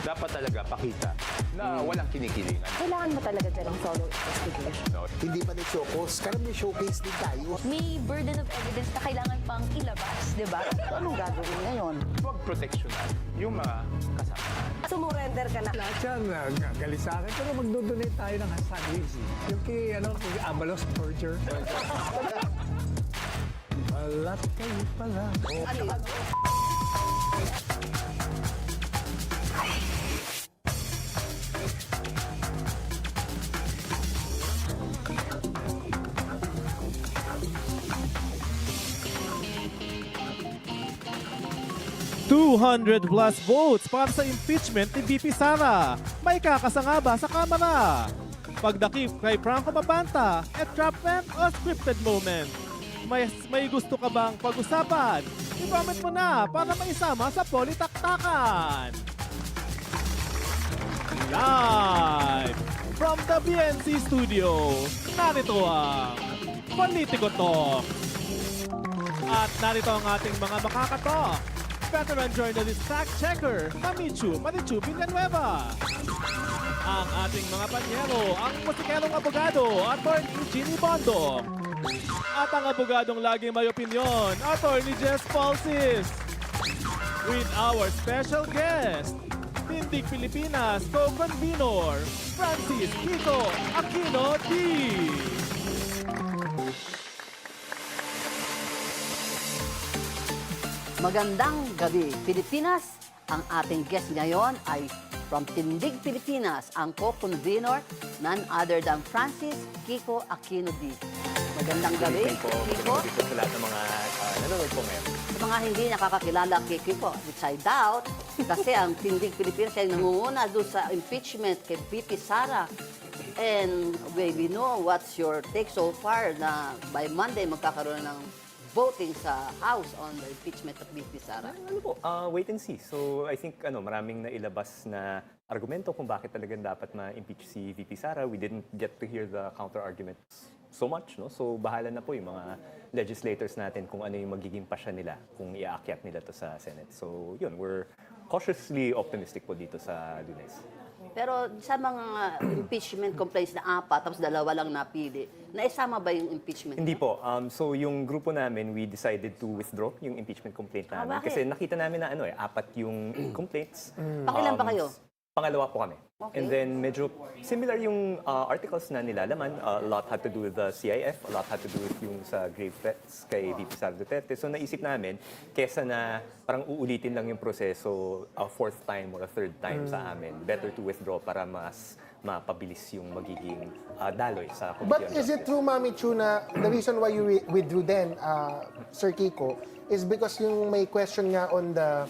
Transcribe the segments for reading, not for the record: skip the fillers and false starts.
dapat talaga pakita na walang kinikilingan. Kailangan mo talaga dyan ng solo investigation. No? Hindi pa na-showcase. Karami showcase din tayo. May burden of evidence na kailangan pang ilabas, di ba? So, anong gagawin ngayon? Huwag proteksyonan yung mga kasama. Sumurrender ka na. Lahat yan, galit sa akin. Pero magdodonate tayo ng hashtag. Yung kay, kay Abalos Torture. Balat kayo pala. Ano yun? 200 plus votes para sa impeachment ni VP Sara. May kakasanga ba sa Kamara? Pagdakip kay Franco Mabanta, Entrapment o scripted moment? May gusto ka bang pag-usapan? I-comment mo na para maisama sa Politaktakan. Live from the BNC studio, narito ang Politiko Talk. At narito ang ating mga makakatalk. Veteran journalist fact-checker, Marichu Villanueva. Ang ating mga panyero, ang musikalong abogado, Atty. Bondoc. At ang abogadong laging may opinyon, Atty. Jess Falcis. With our special guest, Tindig Pilipinas co-convenor, Kiko Aquino Dee. Magandang gabi, Pilipinas. Ang ating guest ngayon ay from Tindig Pilipinas, ang co-convenor, none other than Kiko Aquino Dee. Magandang gabi, Kiko. Dito sa lahat ng mga nanonood po ngayon. Sa mga hindi nakakakilala kay Kiko, which I doubt, kasi ang Tindig Pilipinas ay nangunguna doon sa impeachment kay VP Sara. And we know what's your take so far na by Monday magkakaroon ng voting sa House on the impeachment of VP Sara. Ano po, wait and see. So I think maraming nailabas na argumento kung bakit talagang dapat ma-impeach si VP Sara. We didn't get to hear the counter-arguments so much, no? So bahala na po yung mga legislators natin kung ano yung magiging pasya nila kung iaakyat nila to sa Senate. So yun, we're cautiously optimistic po dito sa Lunes. Pero sa mga impeachment complaints na 4, tapos 2 lang napili, naisama ba yung impeachment? Hindi po. So yung grupo namin, we decided to withdraw yung impeachment complaint namin. Bakit? Kasi nakita namin na 4 yung complaints. Pakilan ba kayo? Pangalawa po kami. Okay. And then medyo similar yung articles na nilalaman. A lot had to do with the CIF, a lot had to do with yung sa grave threats kay VP Sara Duterte. So naisip namin, kesa na parang uulitin lang yung proseso a 4th time or a 3rd time sa amin, better to withdraw para mas mapabilis yung magiging daloy sa Committee But on is it Justice. true, Mami Chu, na the reason why you withdrew then, Sir Kiko, is because yung may question nga on the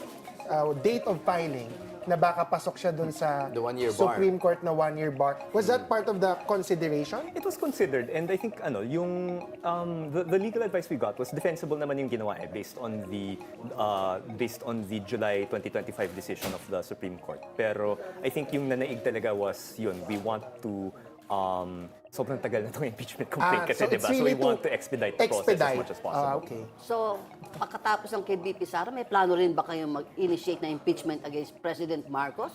date of filing, na baka pasok siya dun sa The one-year bar. Supreme Court na 1-year bar. Was that part of the consideration? It was considered, and I think yung the legal advice we got was defensible naman yung ginawa based on the July 2025 decision of the Supreme Court. Pero I think yung nanaig talaga was yun, we want to sobrang tagal na itong impeachment complaint kasi so it's diba? So really we want to expedite the process as much as possible. Okay. So, pagkatapos ng kay VP Sara, may plano rin ba kayong mag-initiate na impeachment against President Marcos?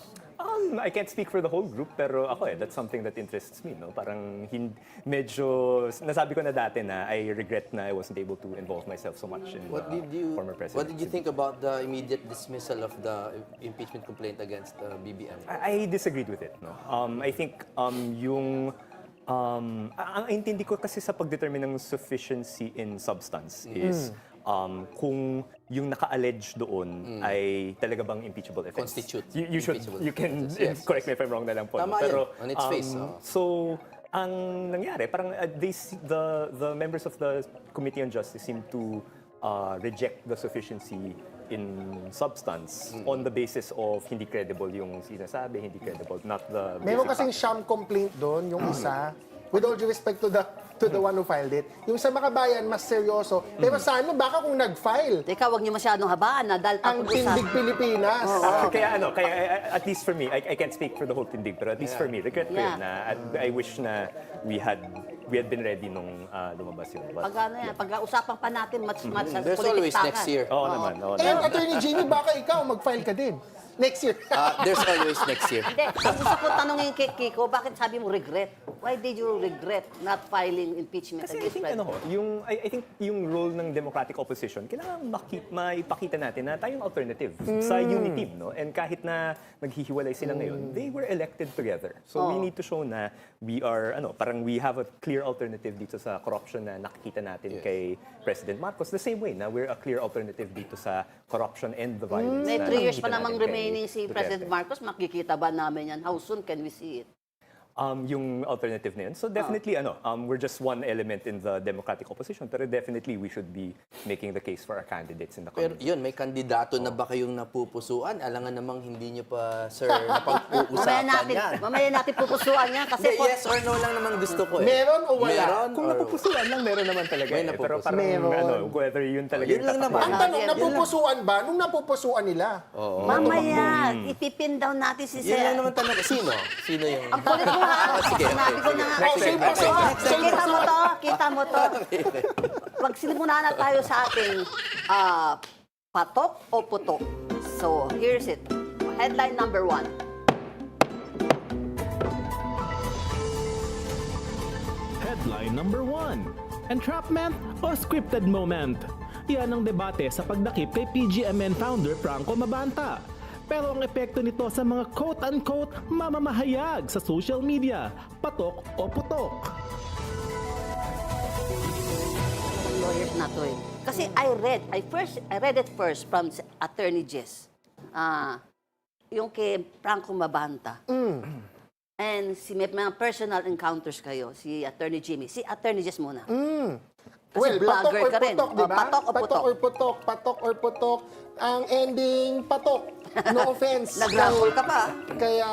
I can't speak for the whole group, pero ako that's something that interests me, no? Parang medyo, nasabi ko na dati na I regret na I wasn't able to involve myself so much in former president. What did you think about the immediate dismissal of the impeachment complaint against BBM? I disagreed with it, no? I think ang intindi ko kasi sa pagdetermine ng sufficiency in substance is kung yung naka-allege doon ay talaga bang impeachable offense. Constitute You should, impeachable you can offense. Yes, correct me if I'm wrong na lang po. Tama Pero, yun, on its face. So, ang nangyari, parang the members of the Committee on Justice seem to reject the sufficiency in substance on the basis of hindi credible yung sinasabi, hindi credible, not the Meron basic kasing facts. sham complaint doon, yung isa. With all due respect to the one who filed it. Yung sa makabayan, mas seryoso. Pero sa ano, baka kung nag-file, Teka, huwag niyo masyadong habaan na dahil ang Tindig Pilipinas. Kaya at least for me, I can't speak for the whole tindig, pero at least for me, regret ko Yeah. yun na I wish na we had been ready nung lumabas yun. But, Pag-uusapan pa natin, much sa There's always politaktakan. next year. Oo naman. Oo And naman. Attorney Jimmy, baka ikaw mag-file ka din. Next year. There's always next year. Hindi, ang gusto ko tanongin kay Kiko, bakit sabi mo regret? Why did you regret not filing impeachment Kasi I against think, President? I think yung role ng Democratic Opposition, kailangan maipakita natin na tayong alternative sa unity, no? And kahit na naghihiwalay sila ngayon, they were elected together. So we need to show na we are, parang we have a clear alternative dito sa corruption na nakikita natin kay President Marcos. The same way na we're a clear alternative dito sa corruption and the violence. May na 3 years pa nakikita namang natin kay remaining si Duterte. President Marcos. Makikita ba namin yan? How soon can we see it? Yung alternative na yun. So definitely, we're just one element in the Democratic Opposition, pero definitely we should be making the case for our candidates in the Pero coming. yun, may kandidato na ba kayong napupusuan? Alangan namang hindi nyo pa, sir, napag-uusapan yan. Mamaya natin pupusuan yan kasi Hindi, yes or no lang naman gusto ko eh. Meron o wala? Meron Kung or- napupusuan lang, meron naman talaga. May Pero napupusuan. parang, Meron. whether yun talaga Yun yung lang tatak naman. Ang na- tanong, napupusuan ba? Nung napupusuan nila? Mamaya, ipipin down natin si Yun lang Sir. naman tanong ko. Sino? Sino yung... Ang kulit mo ha. Sige, Sinabi ko na nga. Oh, same pasuan. Same Kita mo pasuan. to, kita mo to. Pag sinimulan na tayo sa ating patok o putok. So, here's it. Headline number 1. Headline number 1. Entrapment o scripted moment? Yan ang debate sa pagdakip kay PGMN founder Franco Mabanta. Pero ang epekto nito sa mga quote-unquote mamamahayag sa social media, patok o putok? Lawyers na to eh. Kasi I read it first from Attorney Jess. Yung kay Franco Mabanta. And may mga personal encounters kayo, si Attorney Jimmy. Si Attorney Jess muna. Kasi Well, patok vlogger or ka rin. putok, di ba? Patok o putok. or putok, patok or putok. Ang ending, patok. No offense. Nag-raffle ka pa. Kaya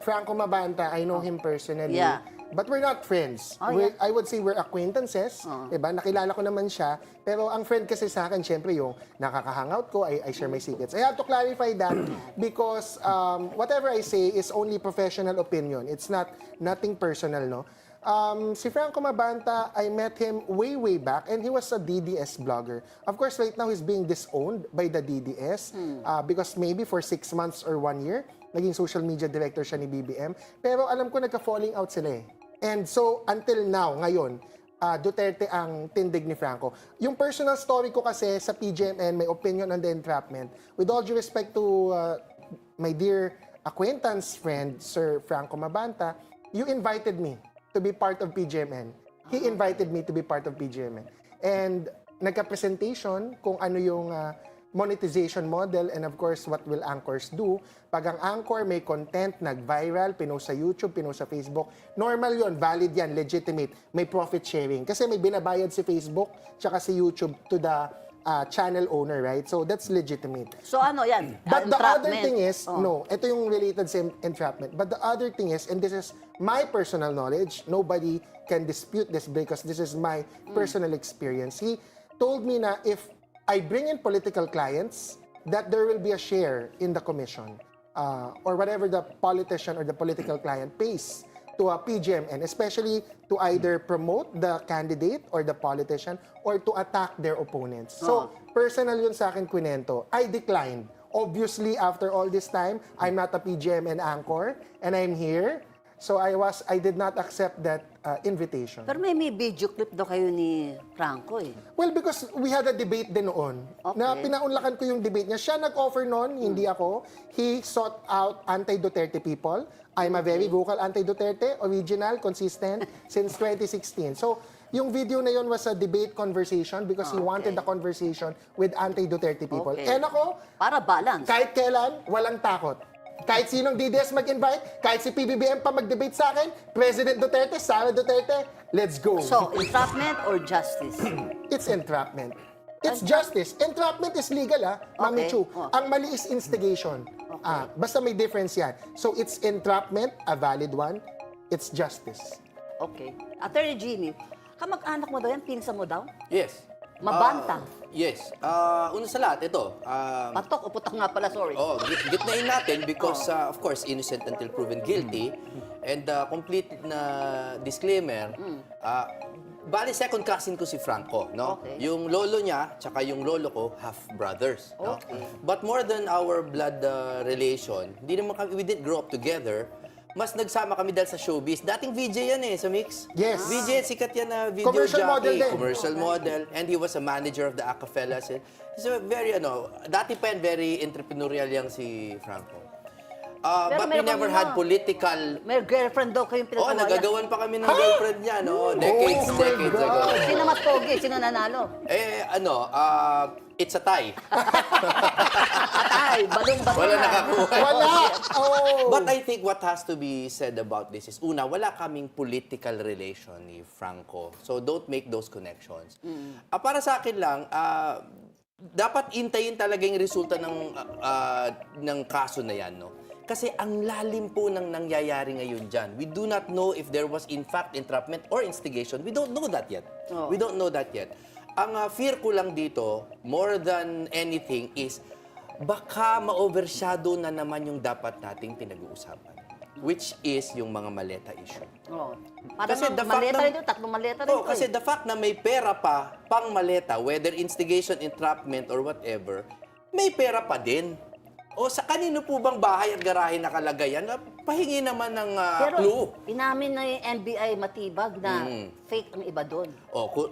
Franco Mabanta, I know him personally. Yeah. But we're not friends. Oh, yeah. I would say we're acquaintances. Diba? Nakilala ko naman siya. Pero ang friend kasi sa akin, syempre yung nakaka-hangout ko, I share my secrets. I have to clarify that because whatever I say is only professional opinion. It's nothing personal, no? Si Franco Mabanta, I met him way back and he was a DDS blogger. Of course, right now he's being disowned by the DDS because maybe for 6 months or 1 year, naging social media director siya ni BBM. Pero alam ko nagka-falling out sila eh. And so, until now, ngayon, Duterte ang tindig ni Franco. Yung personal story ko kasi sa PGMN, may opinion on the entrapment. With all due respect to my dear acquaintance friend, Sir Franco Mabanta, you invited me to be part of PGMN. He invited me to be part of PGMN. And nagka-presentation kung ano yung monetization model and of course what will anchors do. Pag ang anchor may content, nag-viral, pinost sa YouTube, pinost sa Facebook, normal yon, valid yan, legitimate, may profit sharing. Kasi may binabayad si Facebook tsaka si YouTube to the channel owner, right? So that's legitimate. So ano yan? But the other Entrapment. thing is, no, ito yung related sa entrapment. But the other thing is, and this is my personal knowledge, nobody can dispute this because this is my personal experience. He told me na if I bring in political clients, that there will be a share in the commission or whatever the politician or the political client pays to a PGMN, especially to either promote the candidate or the politician or to attack their opponents. So, personal yun sa akin kwento. I declined. Obviously, after all this time, I'm not a PGMN anchor and I'm here. So I did not accept that invitation. Pero may video clip daw kayo ni Franco eh. Well, because we had a debate din noon. Na Okay. pinaunlakan ko yung debate niya. Siya nag-offer noon, hindi ako. He sought out anti-Duterte people. I'm a very vocal anti-Duterte, original, consistent, since 2016. So, yung video na yun was a debate conversation because he wanted the conversation with anti-Duterte people. Okay. And ako, Para balance. kahit kailan, walang takot. Kahit sinong DDS mag-invite, kahit si PBBM pa mag-debate sa akin, President Duterte, Sara Duterte, let's go. So, entrapment or justice? It's entrapment. It's justice. Entrapment is legal, Mami Okay. Chu. Ang mali is instigation. Basta may difference yan. So, it's entrapment, a valid one. It's justice. Okay. Attorney Jimmy, kamag-anak mo daw yan? Pinsa mo daw? Yes. Mabanta. Yes. Una sa lahat, ito. Patok o putok nga pala, sorry. Gitnain natin because, of course, innocent until proven guilty. And complete na disclaimer, Bali, second cousin ko si Franco, no? Okay. Yung lolo niya, tsaka yung lolo ko, half-brothers, no? Okay. But more than our blood relation, hindi naman kami, we didn't grow up together. Mas nagsama kami dahil sa showbiz. Dating VJ yan sa Mix. Yes. VJ, sikat yan na video Commercial jockey. model din. Commercial model. And he was a manager of the Acafellas. He's a very, dati pa yan, very entrepreneurial yang si Franco. But we meron never kang had political... May girlfriend daw kayong pinagawa. nagagawan pa kami ng girlfriend niya, no? Decades Oh my ago. God. Sino mas pogi? Sino nanalo? It's a tie. Atay, balong-balong. Wala nakakuha. Wala! Oh! But I think what has to be said about this is, una, wala kaming political relation ni Franco. So don't make those connections. Para sa akin lang, dapat intayin talaga yung resulta ng kaso na yan, no? Kasi ang lalim po ng nangyayari ngayon dyan. We do not know if there was in fact entrapment or instigation. We don't know that yet. Oh. We don't know that yet. Ang fear ko lang dito, more than anything, is baka ma-overshadow na naman yung dapat nating pinag-uusapan. Which is yung mga maleta issue. Oh. Parang Kasi the fact maleta na- rin yun, tatlong maleta rin. Kasi the fact na may pera pa pang maleta, whether instigation, entrapment, or whatever, may pera pa din. O sa kanino po bang bahay at garahe nakalagay yan? Pahingi naman ng clue. Pero inamin na yung NBI matibag na fake ang iba doon.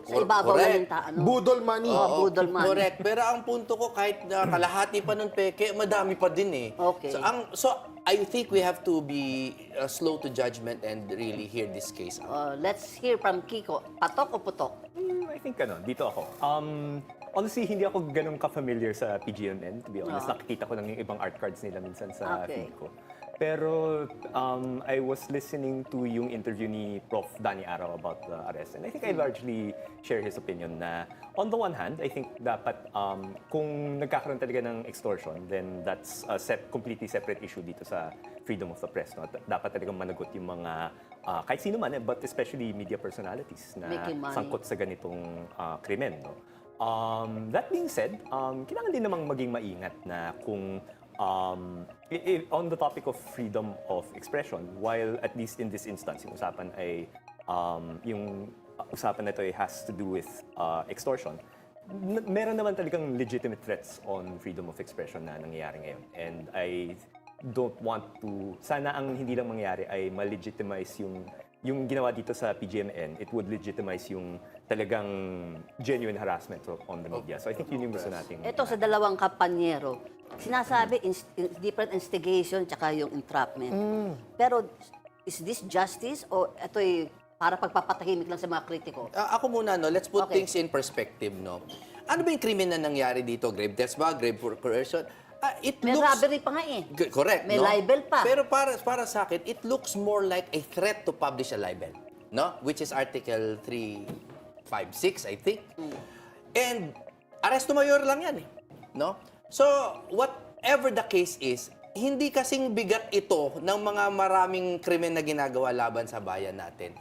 Sa ibabaw correct. ng taano. Budol money. Oo, budol man. Correct. Pero ang punto ko, kahit kalahati pa ng peke, madami pa din eh. Okay. So I think we have to be slow to judgment and really hear this case out. Let's hear from Kiko. Patok o putok? I think dito ako. Honestly, hindi ako ganun ka-familiar sa PGMN, to be honest. Nakikita ko lang yung ibang art cards nila minsan sa Okay. feed ko. Pero I was listening to yung interview ni Prof. Danny Araw about the arrest. And I think I largely share his opinion na on the one hand, I think dapat kung nagkakaroon talaga ng extortion, then that's a completely separate issue dito sa freedom of the press. No? Dapat talagang managot yung mga kahit sino man, but especially media personalities na Making money. sangkot sa ganitong krimen. No? That being said, kailangan din namang maging maingat na kung on the topic of freedom of expression, while at least in this instance, yung usapan ay yung usapan na ito ay has to do with extortion, meron naman talagang legitimate threats on freedom of expression na nangyayari ngayon. And I don't want to, sana ang hindi lang mangyari ay ma-legitimize yung ginawa dito sa PGMN, it would legitimize yung talagang genuine harassment on the media. So I think yun yung gusto nating... Ito sa dalawang kapanyero, sinasabi different instigation tsaka yung entrapment. Pero is this justice o ito'y para pagpapatahimik lang sa mga kritiko? Ako muna, no, let's put Okay. things in perspective, no. Ano ba yung krimen na nangyari dito? Grave thefts ba? Grave coercion? It May looks... robbery pa nga eh. Correct, May no? libel pa. Pero para sa akin, it looks more like a threat to publish a libel, no? Which is Article 356, I think. And aresto mayor lang yan, no? So, whatever the case is, hindi kasing bigat ito ng mga maraming krimen na ginagawa laban sa bayan natin.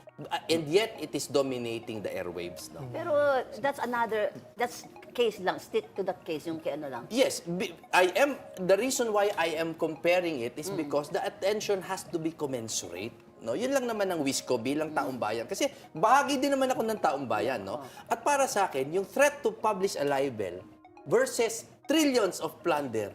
And yet, it is dominating the airwaves, no? Pero that's case lang. Stick to that case, yung kay ano lang. Yes, the reason why I am comparing it is because the attention has to be commensurate. No, yun lang naman ang wish ko bilang taong bayan. Kasi bahagi din naman ako ng taong bayan, no? At para sa akin, yung threat to publish a libel versus trillions of plunder,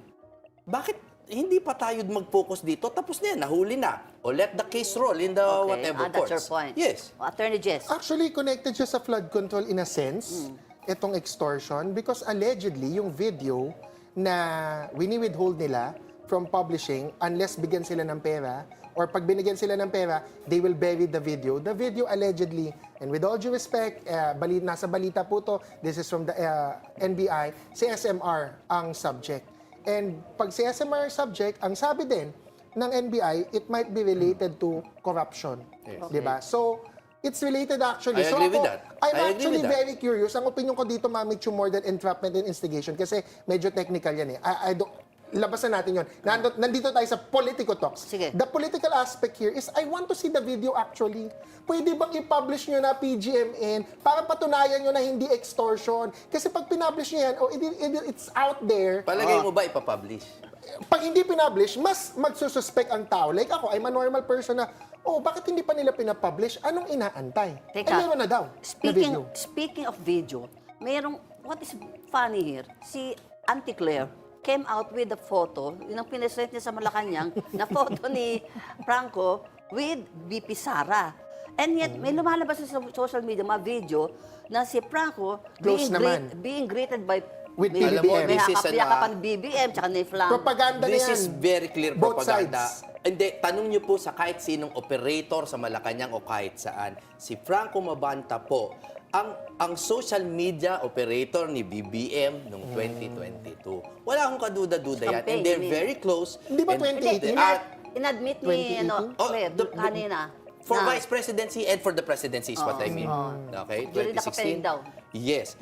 bakit hindi pa tayo mag-focus dito? Tapos na yan, nahuli na. O let the case roll in the whatever that's courts. your point. Yes. Attorney Jess. Actually, connected siya sa flood control in a sense, itong extortion, because allegedly, yung video na wini-withhold nila from publishing unless bigyan sila ng pera, or pag binigyan sila ng pera, they will bury the video. The video allegedly, and with all due respect, nasa balita po to, this is from the NBI, si SMR ang subject. And pag si SMR subject, ang sabi din ng NBI, it might be related to corruption. Yes. Diba? So, it's related actually. I agree with that. I'm I agree actually with that. very curious. Ang opinion ko dito, Marichu, more than entrapment and instigation kasi medyo technical yan eh. I don't, labasan natin yun. Nandito tayo sa Politiko talks. Sige. The political aspect here is I want to see the video actually. Pwede bang i-publish nyo na PGMN para patunayan nyo na hindi extortion? Kasi pag pinublish nyo yan, it's out there. Palagay mo ba ipapublish? Pag hindi pinublish, mas magsususpect ang tao. Like ako, I'm a normal person na, bakit hindi pa nila pinapublish? Anong inaantay? Teka, meron na daw na video. Speaking of video, what is funny here, si Auntie Claire came out with a photo, yun ang pinesent niya sa Malacanang, na photo ni Franco with VP Sara. And yet, may lumalabas sa social media, mga video, na si Franco Close naman. being greeted by With Alam mo, BBM. may this is hakap-yakapan BBM, tsaka ni Flan. Propaganda na This yan. is very clear Both propaganda. sides. Hindi, tanong niyo po sa kahit sinong operator sa Malacanang o kahit saan. Si Franco Mabanta po, ang social media operator ni BBM noong 2022. Wala akong kaduda-duda yan. And Campaign, they're yun. very close. Hindi ba And- 2018? Inadmit ni 2018? Claire, kanina. For na- vice presidency and for the presidency is what I mean. Okay, Hindi rin nakapain 2016. daw. Yes.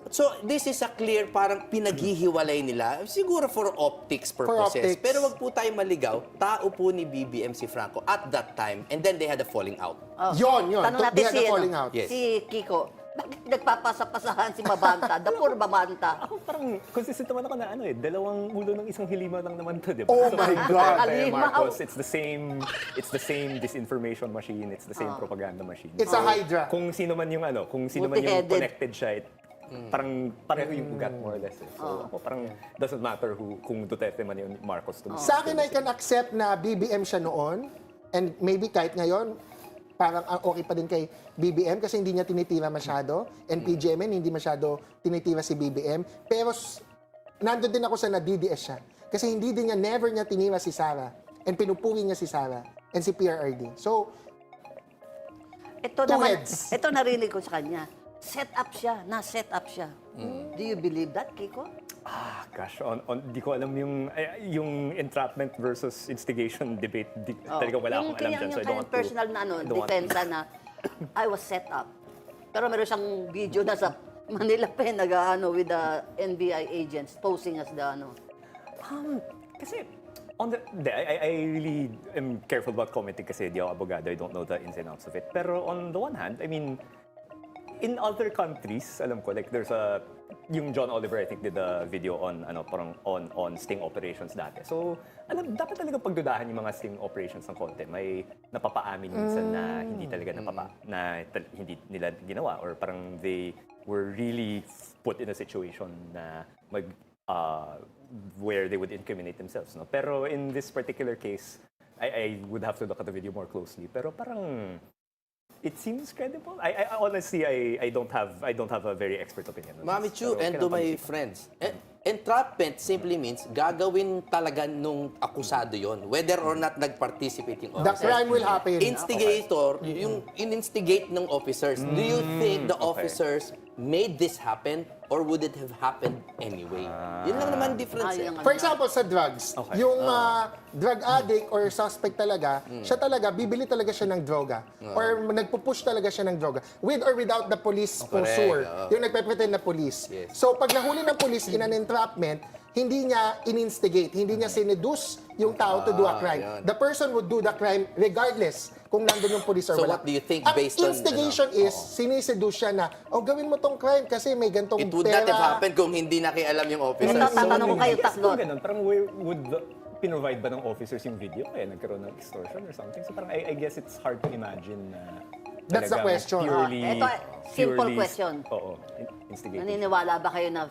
So, this is a clear, parang pinaghihiwalay nila. Siguro for optics purposes. optics. Pero wag po tayo maligaw. Tao po ni BBM si Franco at that time. And then they had a falling out. Yun. Tanong natin They had si, a falling out. Yes. si Kiko, bakit nagpapasapasahan si Mabanta? The poor Mabanta. Ako parang consistent naman ako na dalawang ulo ng isang hilimaw lang naman to, di ba? Oh my God. Halimaw. Marcos, it's the same disinformation machine, it's the same propaganda machine. It's a hydra. Kung sino man yung kung sino man yung Multi-headed. connected siya, parang pareho yung ugat more or less. So ako parang doesn't matter kung Duterte man yung Marcos to me. Sa akin, I can accept na BBM siya noon. And maybe kahit ngayon, parang okay pa din kay BBM kasi hindi niya tinitira masyado. And PGMN, hindi masyado tinitira si BBM. Pero nandun din ako sa na-DDS siya. Kasi hindi din never niya tinira si Sara. And pinupuri niya si Sara. And si PRRD. So, Ito Two naman, heads. ito narinig ko sa kanya. Set up siya, na-set up siya. Do you believe that, Kiko? Gosh, di ko alam yung entrapment versus instigation debate. Talaga wala akong alam dyan. So I don't Yung want to... personal na I don't want to- depensa na I was set up. Pero meron siyang video na sa Manila pa with the NBI agents posing as the Kasi, I really am careful about commenting kasi di ako abogado. I don't know the ins and outs of it. Pero on the one hand, I mean, in other countries, alam ko, like there's yung John Oliver, I think, did a video on, parang on sting operations dati. So, dapat talaga pagdudahan yung mga sting operations ng konti. May napapaamin minsan na hindi talaga hindi nila ginawa or parang they were really put in a situation na where they would incriminate themselves. No? Pero in this particular case, I would have to look at the video more closely. Pero parang it seems credible. I honestly, I don't have a very expert opinion on Mami this. Chu Pero and to my kailangan friends, entrapment simply means gagawin talaga nung akusado yon, whether or not nag-participate yung the officer. crime will happen. Instigator, yung in-instigate ng officers. Do you think the officers made this happen or would it have happened anyway? Yun lang naman difference. For example, sa drugs, yung drug addict or suspect talaga, siya talaga, bibili talaga siya ng droga. Or nagpupush talaga siya ng droga. With or without the police sponsor. Yung nagpe-pretend na police. Yes. So, pag nahuli ng police in an entrapment, hindi niya in-instigate, hindi niya sineduce yung tao to do a crime. yun. The person would do the crime regardless kung nandun yung police or So wala. what do you think Ang based on, instigation is, siniseduce siya na, gawin mo tong crime kasi may gantong It would pera. not have happened kung hindi nakialam yung officers. Ito, tatanong ko kayo I guess tatlo. kung ganun, parang where would pinrovide ba ng officers yung video? Kaya nagkaroon ng extortion or something? So parang I guess it's hard to imagine na That's the talagang question. Purely, Ito, simple purely- question. Oo, instigating. Naniniwala ba kayo na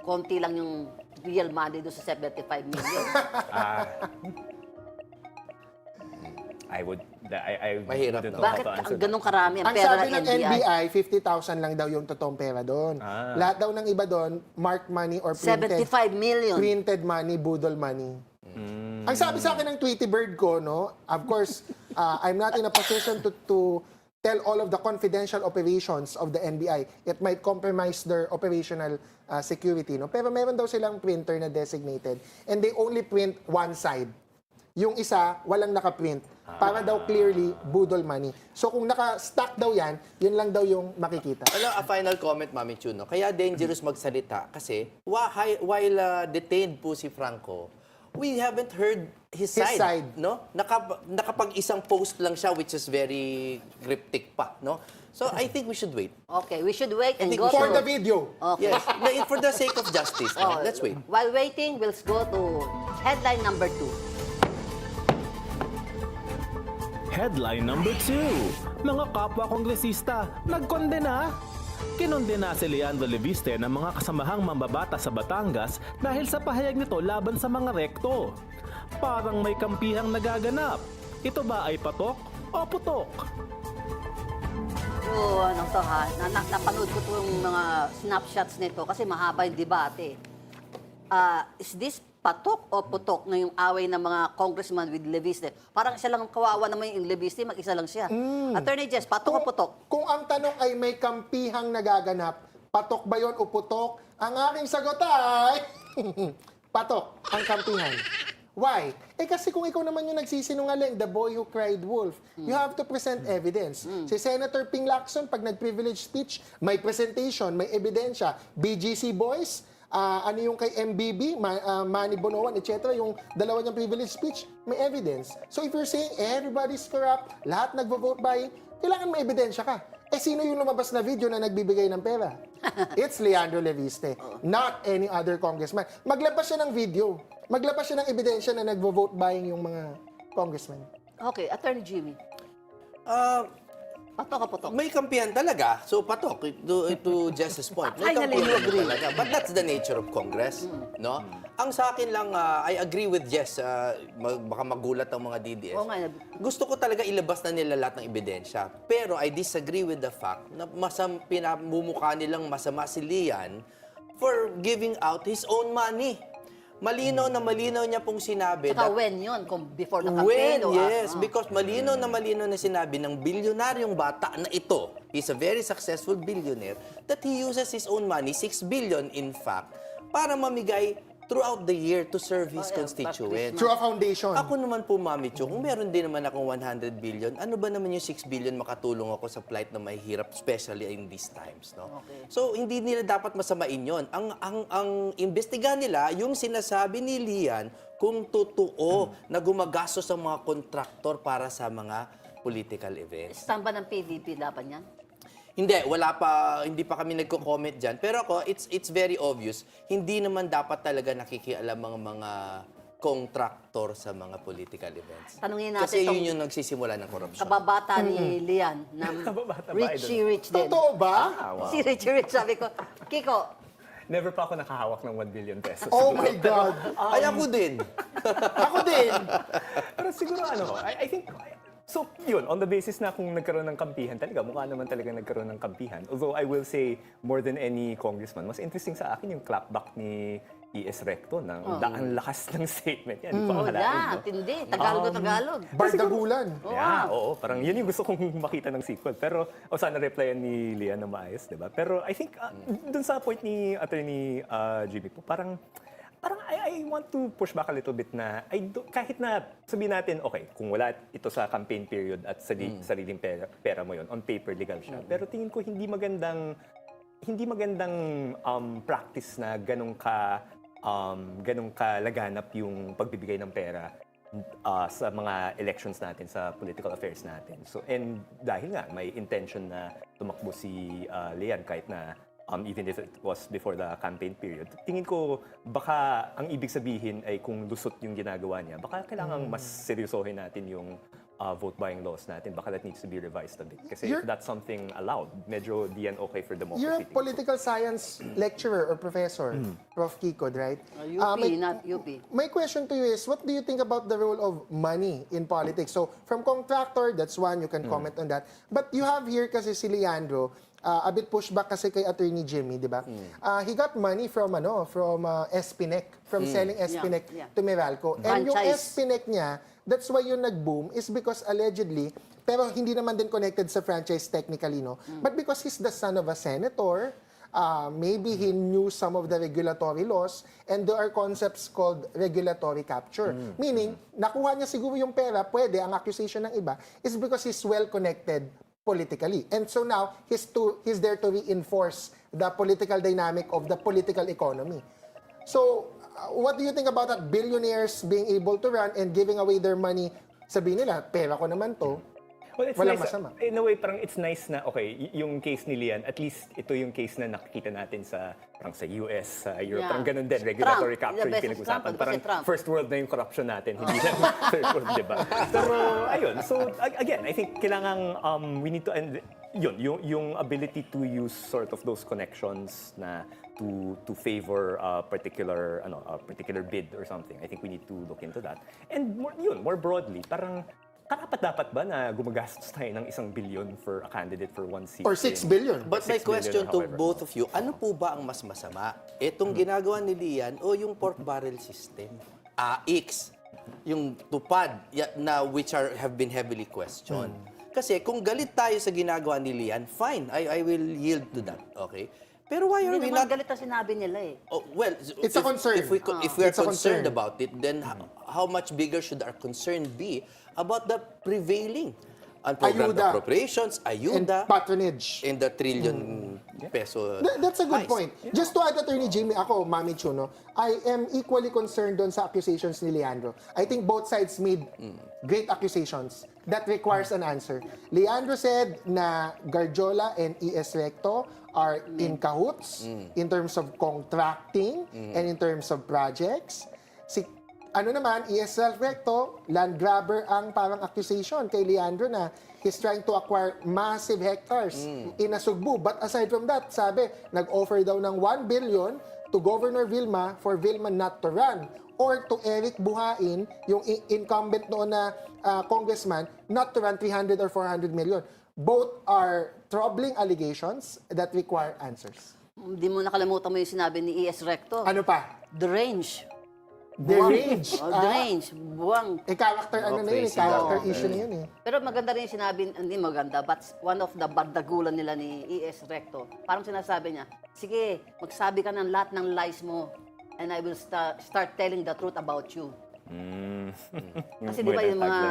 konti lang yung real money doon sa 75 million? I Mahirap, wouldn't no? know how Bakit to answer ang ganong karami ang Ang pera sabi ng ng NBI? NBI, 50,000 lang daw yung totoong pera doon. Lahat daw ng iba doon, marked money or printed 75 million. printed money, budol money. Ang sabi sa akin ng Tweety Bird ko, no, of course, I'm not in a position to tell all of the confidential operations of the NBI. It might compromise their operational security, no? Pero meron daw silang printer na designated and they only print one side. Yung isa, walang nakaprint. Para daw clearly, budol money. So kung naka-stack daw yan, yun lang daw yung makikita. Alam, a final comment, Mami Chu, no? Kaya dangerous magsalita kasi while detained po si Franco, we haven't heard his side. No? Nakapag-isang post lang siya which is very cryptic pa. No? So I think we should wait. Okay, we should wait and think go For to... the video. Okay. Yes, for the sake of justice. no? Let's wait. While waiting, we'll go to headline number 2. Headline number 2. Mga kapwa kongresista nagkondena. Kinondena si Leandro Leviste ng mga kasamahang mambabata sa Batangas dahil sa pahayag nito laban sa mga rekto. Parang may kampihang nagaganap. Ito ba ay patok o putok? So, ano to ha, napanood ko itong mga snapshots nito kasi mahaba yung debate. Is this patok o putok ngayong away ng mga congressman with Leviste? Parang isa lang kawawa naman yung Leviste, mag-isa lang siya. Attorney Jess, patok o putok? Kung ang tanong ay may kampihang nagaganap, patok ba yon o putok? Ang aking sagot ay patok ang kampihan. Why? Kasi kung ikaw naman yung nagsisinungaling, the boy who cried wolf, you have to present evidence. Si Senator Ping Lacson, pag nag-privilege speech, may presentation, may ebidensya. BGC boys, ano yung kay MBB, Manny Bonoan, etc., yung dalawa niyang privilege speech, may evidence. So if you're saying everybody's corrupt, lahat nagvo-vote buying, kailangan may ebidensya ka. Sino yung lumabas na video na nagbibigay ng pera? It's Leandro Leviste, not any other congressman. Maglabas siya ng video. Maglabas siya ng ebidensya na nagvo-vote buying yung mga congressman. Okay, Attorney Jimmy. Patok o putok? May kampihan talaga. So, patok. To Jess's point. May Finally, you kampihan agree. talaga. But that's the nature of Congress. No? Ang sa akin lang, I agree with Jess. Baka magulat ang mga DDS. Oo nga. Gusto ko talaga ilabas na nila lahat ng ebidensya. Pero I disagree with the fact na pinamumukha nilang masama si Lian for giving out his own money. Malinaw na malinaw niya pong sinabi. Saka when yun? Kung before the campaign? When, yes. Because malinaw na sinabi ng bilyonaryong bata na ito, he's a very successful billionaire, that he uses his own money, 6 billion in fact, para mamigay throughout the year to serve his constituents. Through a foundation. Ako naman po, Mami Cho, kung meron din naman akong 100 billion, ano ba naman yung 6 billion makatulong ako sa plight na mahihirap, especially in these times, no? Okay. So, hindi nila dapat masamain yon. Ang imbestiga nila, yung sinasabi ni Lian, kung totoo na gumagastos ang mga kontraktor para sa mga political events. Stand ba ng PDP dapat yan? Hindi, hindi pa kami nagko-comment dyan. Pero ako, it's very obvious, hindi naman dapat talaga nakikialam ang mga contractor sa mga political events. Tanungin natin Kasi tong yun yung nagsisimula ng korupsyon. kababata ni Lian na Kababata ba, Richie Rich din. Totoo ba? Si Richie Rich, sabi ko, Kiko, Never pa ako nakahawak ng 1 billion pesos. Oh my God! Ay, ako din. Ako din! Pero siguro I think, so yun, on the basis na kung nagkaroon ng kampihan, talaga, mukha naman talaga nagkaroon ng kampihan. Although I will say, more than any congressman, mas interesting sa akin yung clapback ni ES Recto ng ang lakas ng statement yan. Hindi ko akalain, no? tindi, Tagalog na Tagalog. Bardagulan. Yeah, oo. Parang yun yung gusto kong makita ng sequel. Pero, sana replyan ni Lian na maayos, di ba? Pero I think, dun sa point ni Attorney Jimmy po, parang I want to push back a little bit na kahit na sabihin natin, okay, kung wala ito sa campaign period at sariling pera mo yon, on paper legal siya. Pero tingin ko hindi magandang practice na ganun ka laganap yung pagbibigay ng pera sa mga elections natin, sa political affairs natin. So, and dahil nga may intention na tumakbo si Lian kahit na even if it was before the campaign period, tingin ko baka ang ibig sabihin ay kung lusot yung ginagawa niya, baka kailangan mas seryosohin natin yung vote buying laws natin. Baka that needs to be revised a bit. Kasi if that's something allowed, medyo di yan okay for democracy. You're a political science lecturer or professor, Prof. Kiko, right? UP, not UP. My question to you is, what do you think about the role of money in politics? So, from contractor, that's one, you can comment on that. But you have here kasi si Leandro, a bit pushback kasi kay Attorney Jimmy, di ba? He got money from Espinec, from selling Espinec to Meralco. And yung Espinec niya, that's why yung nag-boom is because allegedly, pero hindi naman din connected sa franchise technically, no? But because he's the son of a senator, maybe he knew some of the regulatory laws, and there are concepts called regulatory capture. Meaning, nakuha niya siguro yung pera, pwede, ang accusation ng iba, is because he's well-connected politically. And so now, he's there to reinforce the political dynamic of the political economy. So, what do you think about that? Billionaires being able to run and giving away their money, sabihin nila, pera ko naman to. Well, it's Walang nice, masama. in a way, parang it's nice na, okay, yung case ni Lian, at least ito yung case na nakikita natin sa US, sa Europe. Yeah. Parang ganun din, regulatory Trump. capture The yung best pinag-usapan. example, Parang kasi Trump. first world na yung corruption natin, hindi lang third world, di ba? Pero, ayun. So, again, I think kailangan, we need to, and yun, yung ability to use sort of those connections na to favor a particular bid or something. I think we need to look into that. And more broadly, parang karapat-dapat ba na gumagastos tayo ng 1 billion for a candidate for one seat? Or 6 billion. But 6 my question billion, to however. both of you, ano po ba ang mas masama? Itong ginagawa ni Lian o yung pork barrel system? X, yung tupad na which have been heavily questioned. Kasi kung galit tayo sa ginagawa ni Lian, fine, I will yield to that. Okay? Pero why are Hindi we naman not... galit na sinabi nila eh. Oh, well, It's a concern. If we are It's a concerned concern. about it, then how much bigger should our concern be about the prevailing unprogrammed Ayuda. appropriations, And ayuda, patronage. in the trillion peso. That's a good heist. point. Just to add, Attorney Jimmy, ako, Marichu, no, I am equally concerned doon sa accusations ni Leandro. I think both sides made great accusations that requires an answer. Leandro said na Garjola and ES Recto are in cahoots in terms of contracting and in terms of projects. Si ano naman, ES Recto, land grabber ang parang accusation kay Leandro na he's trying to acquire massive hectares in Nasugbu. But aside from that, sabi, nag-offer daw ng 1 billion to Governor Vilma for Vilma not to run, or to Eric Buhain, yung incumbent noon na congressman, not to run 300 or 400 million. Both are troubling allegations that require answers. Hindi mo nakalimutan mo yung sinabi ni ES Recto. Ano pa? The range. The range. The range. Buwang. Character ano na yun, crazy character daw. issue na yun eh. Pero maganda rin yung sinabi, hindi maganda, but one of the bardagulan nila ni ES Recto. Parang sinasabi niya, sige, magsabi ka ng lahat ng lies mo and I will start telling the truth about you. Kasi di ba yung mga...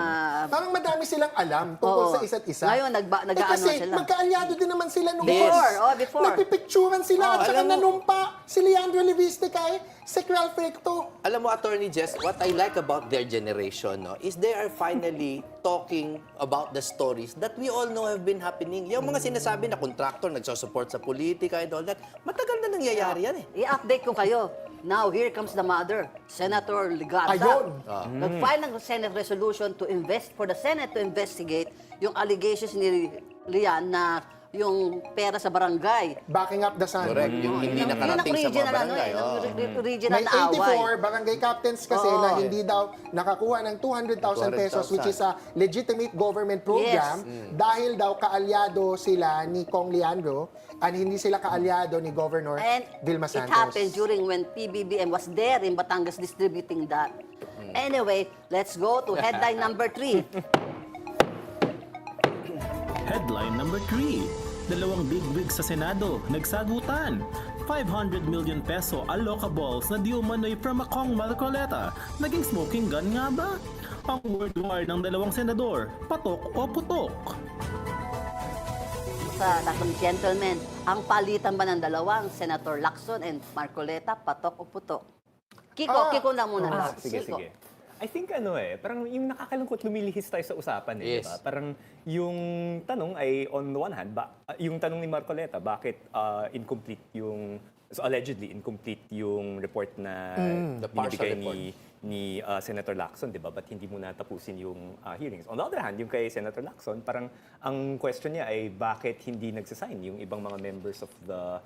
Parang madami silang alam tungkol Oo. sa isa't isa. Ngayon, nag-ano kasi sila. magkaalyado din naman sila nung Before. nagpipicturan sila at saka alam mo- nanumpa si Leandro Leviste kay si Ralph Recto. Alam mo, Attorney Jess, what I like about their generation, no, is they are finally talking about the stories that we all know have been happening. Yung mga sinasabi na contractor, nagsusupport sa politika and all that, matagal na nangyayari yan eh. I-update ko kayo. Now, here comes the mother, Senator Ligarda. Ayun. Nag-file ng Senate resolution for the Senate to investigate yung allegations ni Lian na yung pera sa barangay. Backing up the sun. Correct. Yung hindi nakarating sa mga barangay. Regional May na away. 84 barangay captains kasi na hindi daw nakakuha ng 200,000 pesos, which is a legitimate government program, dahil daw kaalyado sila ni Kong Leandro at hindi sila kaalyado ni Governor And Vilma it Santos. happened during when PBBM was there in Batangas distributing that. Anyway, let's go to headline number 3. Headline number 3. Dalawang bigwig sa Senado, nagsagutan. 500 million peso allocables na di umano'y from Kong Marcoleta. Naging smoking gun nga ba? Ang word war ng dalawang senador, patok o putok? Sa tatlong gentlemen, ang palitan ba ng dalawang Senator Lacson and Marcoleta, patok o putok? Kiko na muna. Sige. I think parang yung nakakalungkot, lumilihis tayo sa usapan eh, Yes. diba? Parang yung tanong ay on the one hand, yung tanong ni Marcoleta, bakit allegedly incomplete yung report na The partial binibigay ni Senator Lacson, di ba? Ba't hindi mo natapusin yung hearings? On the other hand, yung kay Senator Lacson, parang ang question niya ay bakit hindi nagsasign yung ibang mga members of the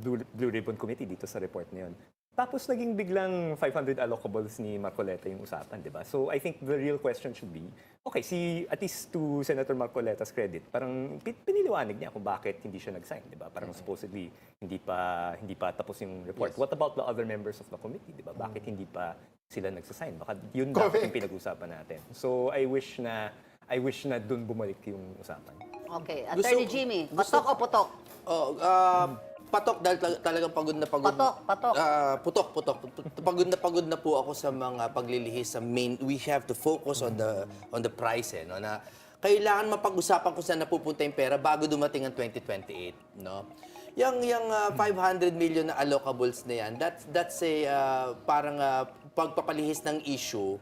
Blue Ribbon Committee dito sa report na yun. Tapos naging biglang 500 allocables ni Marcoleta yung usapan, di ba? So I think the real question should be, okay, at least to Senator Marcoleta's credit, parang piniliwanag niya kung bakit hindi siya nag-sign, di ba? Parang supposedly hindi pa tapos yung report. Yes. What about the other members of the committee, di ba? Bakit hindi pa sila nagsasign? Baka yun dapat yung pinag-usapan natin. So I wish na dun bumalik yung usapan. Okay, Attorney Jimmy, patok o putok? Patok dahil talagang pagod na pagod. Patok. Putok. Pagod na po ako sa mga paglilihis sa main. We have to focus on the price no, na kailangan mapag-usapan kung saan napupunta yung pera bago dumating ang 2028, no. Yung 500 million na allocables na yan, that's a parang pagpapalihis ng issue.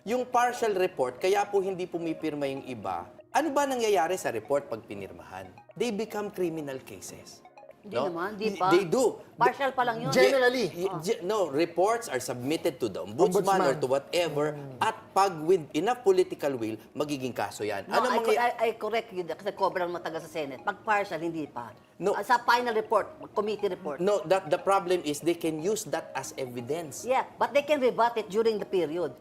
Yung partial report, kaya po hindi pumipirma yung iba ano ba nangyayari sa report pag pinirmahan? They become criminal cases. Hindi naman, di pa. They do. Partial pa lang yun. Generally. No, reports are submitted to the ombudsman or to whatever at pag with enough political will, magiging kaso yan. No, I correct you kasi cover ang matagal sa Senate. Pag partial, hindi pa. No. Sa final report, committee report. No, the problem is they can use that as evidence. Yeah, but they can rebut it during the period.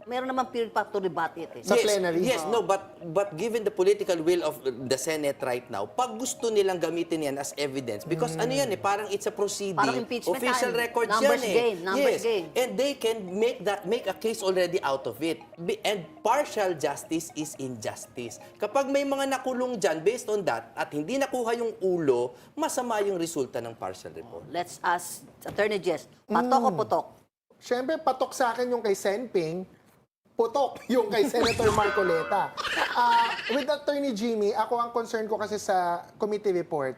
Meron naman period pa to rebut it. Sa plenary. Yes, no, but given the political will of the Senate right now, pag gusto nilang gamitin yan as evidence, because ano yan parang it's a proceeding, Parang impeachment official time. records Numbers yan game, numbers yes. game. And they can make a case already out of it. And partial justice is injustice. Kapag may mga nakulong dyan based on that at hindi nakuha yung ulo, masama yung resulta ng partial report. Let's ask Attorney Jess, patok o putok? Siyempre, patok sa akin yung kay Senping, putok yung kay Senator Marcoleta. With Attorney Jimmy, ako ang concern ko kasi sa committee report,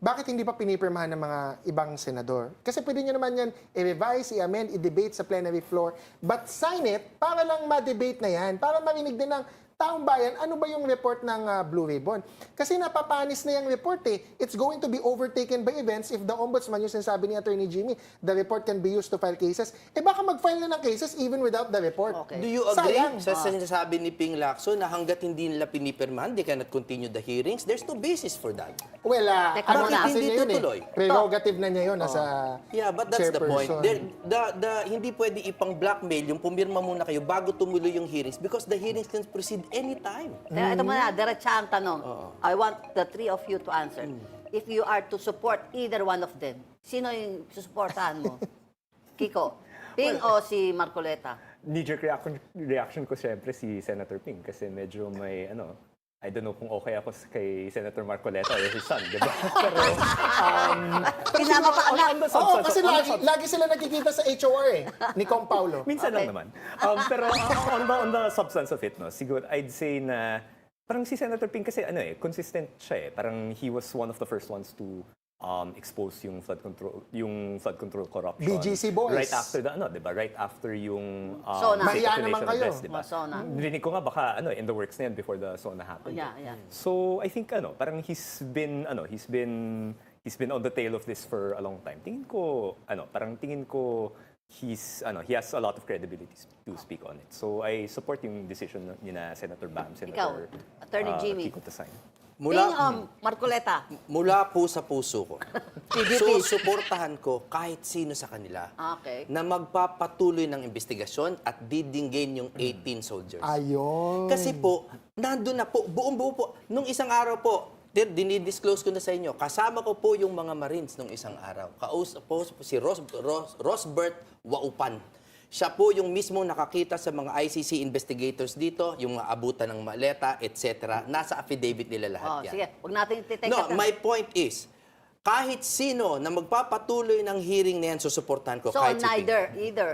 bakit hindi pa pinipirmahan ng mga ibang senador? Kasi pwede nyo naman yan i-revise, i-amend, i-debate sa plenary floor, but sign it para lang ma-debate na yan, para marinig din ng taong bayan, ano ba yung report ng Blue Ribbon? Kasi napapanis na yung report eh. It's going to be overtaken by events if the ombudsman, yung sinasabi ni Attorney Jimmy, the report can be used to file cases. Baka mag-file na ng cases even without the report. Okay. Do you agree Sayang. sa sinasabi ni Ping Lacson na hanggat hindi nila pinipirmahan, they cannot continue the hearings? There's no basis for that. Well, Teka ano muna. kasi Hindi niya yun tutuloy? Prerogative na niya yun as a Yeah, but that's the point. chairperson. Hindi pwede ipang-blackmail yung pumirma muna kayo bago tumuloy yung hearings because the hearings can proceed anytime. Ito muna, diretsa ang tanong. I want the three of you to answer. If you are to support either one of them, sino yung susuportahan mo? Kiko, Ping o si Marcoleta? Knee-jerk reaction ko siyempre si Senator Ping kasi medyo may I don't know kung okay ako kay Senator Marcoleta or his son, di ba? Pero, Kinama pa anak. Oo, kasi lagi sila nakikita sa HOR ni Kong Paulo. minsan lang naman. Pero on the substance of it, no, siguro I'd say na parang si Senator Ping kasi consistent siya eh. Parang he was one of the first ones to expose yung flood control corruption. BGC boys. Right after the diba? Right after yung Sona. state Mahiya of the naman nation kayo. address, diba? Sona. Rinig ko nga baka in the works na yan before the Sona happened. Yeah. So I think parang he's been on the tail of this for a long time. Tingin ko he has a lot of credibility to speak on it. So I support yung decision ni na Senator Bam, Senator Attorney Jimmy. Kiko to sign. Ping o Marcoleta? Mula po sa puso ko. PDP. So, suportahan ko kahit sino sa kanila Okay. na magpapatuloy ng investigasyon at didinggin yung 18 soldiers. Ayun. Kasi po, nandun na po, buong-buo po. Nung isang araw po, dinidisclose ko na sa inyo, kasama ko po yung mga Marines nung isang araw. Kausap po si Rosbert Waupan. Siya po yung mismong nakakita sa mga ICC investigators dito, yung mga abutan ng maleta, etc. Nasa affidavit nila lahat yan. Sige, huwag natin titake No, my point is, kahit sino na magpapatuloy ng hearing na yan, susuportahan ko. So, kahit si Ping. either.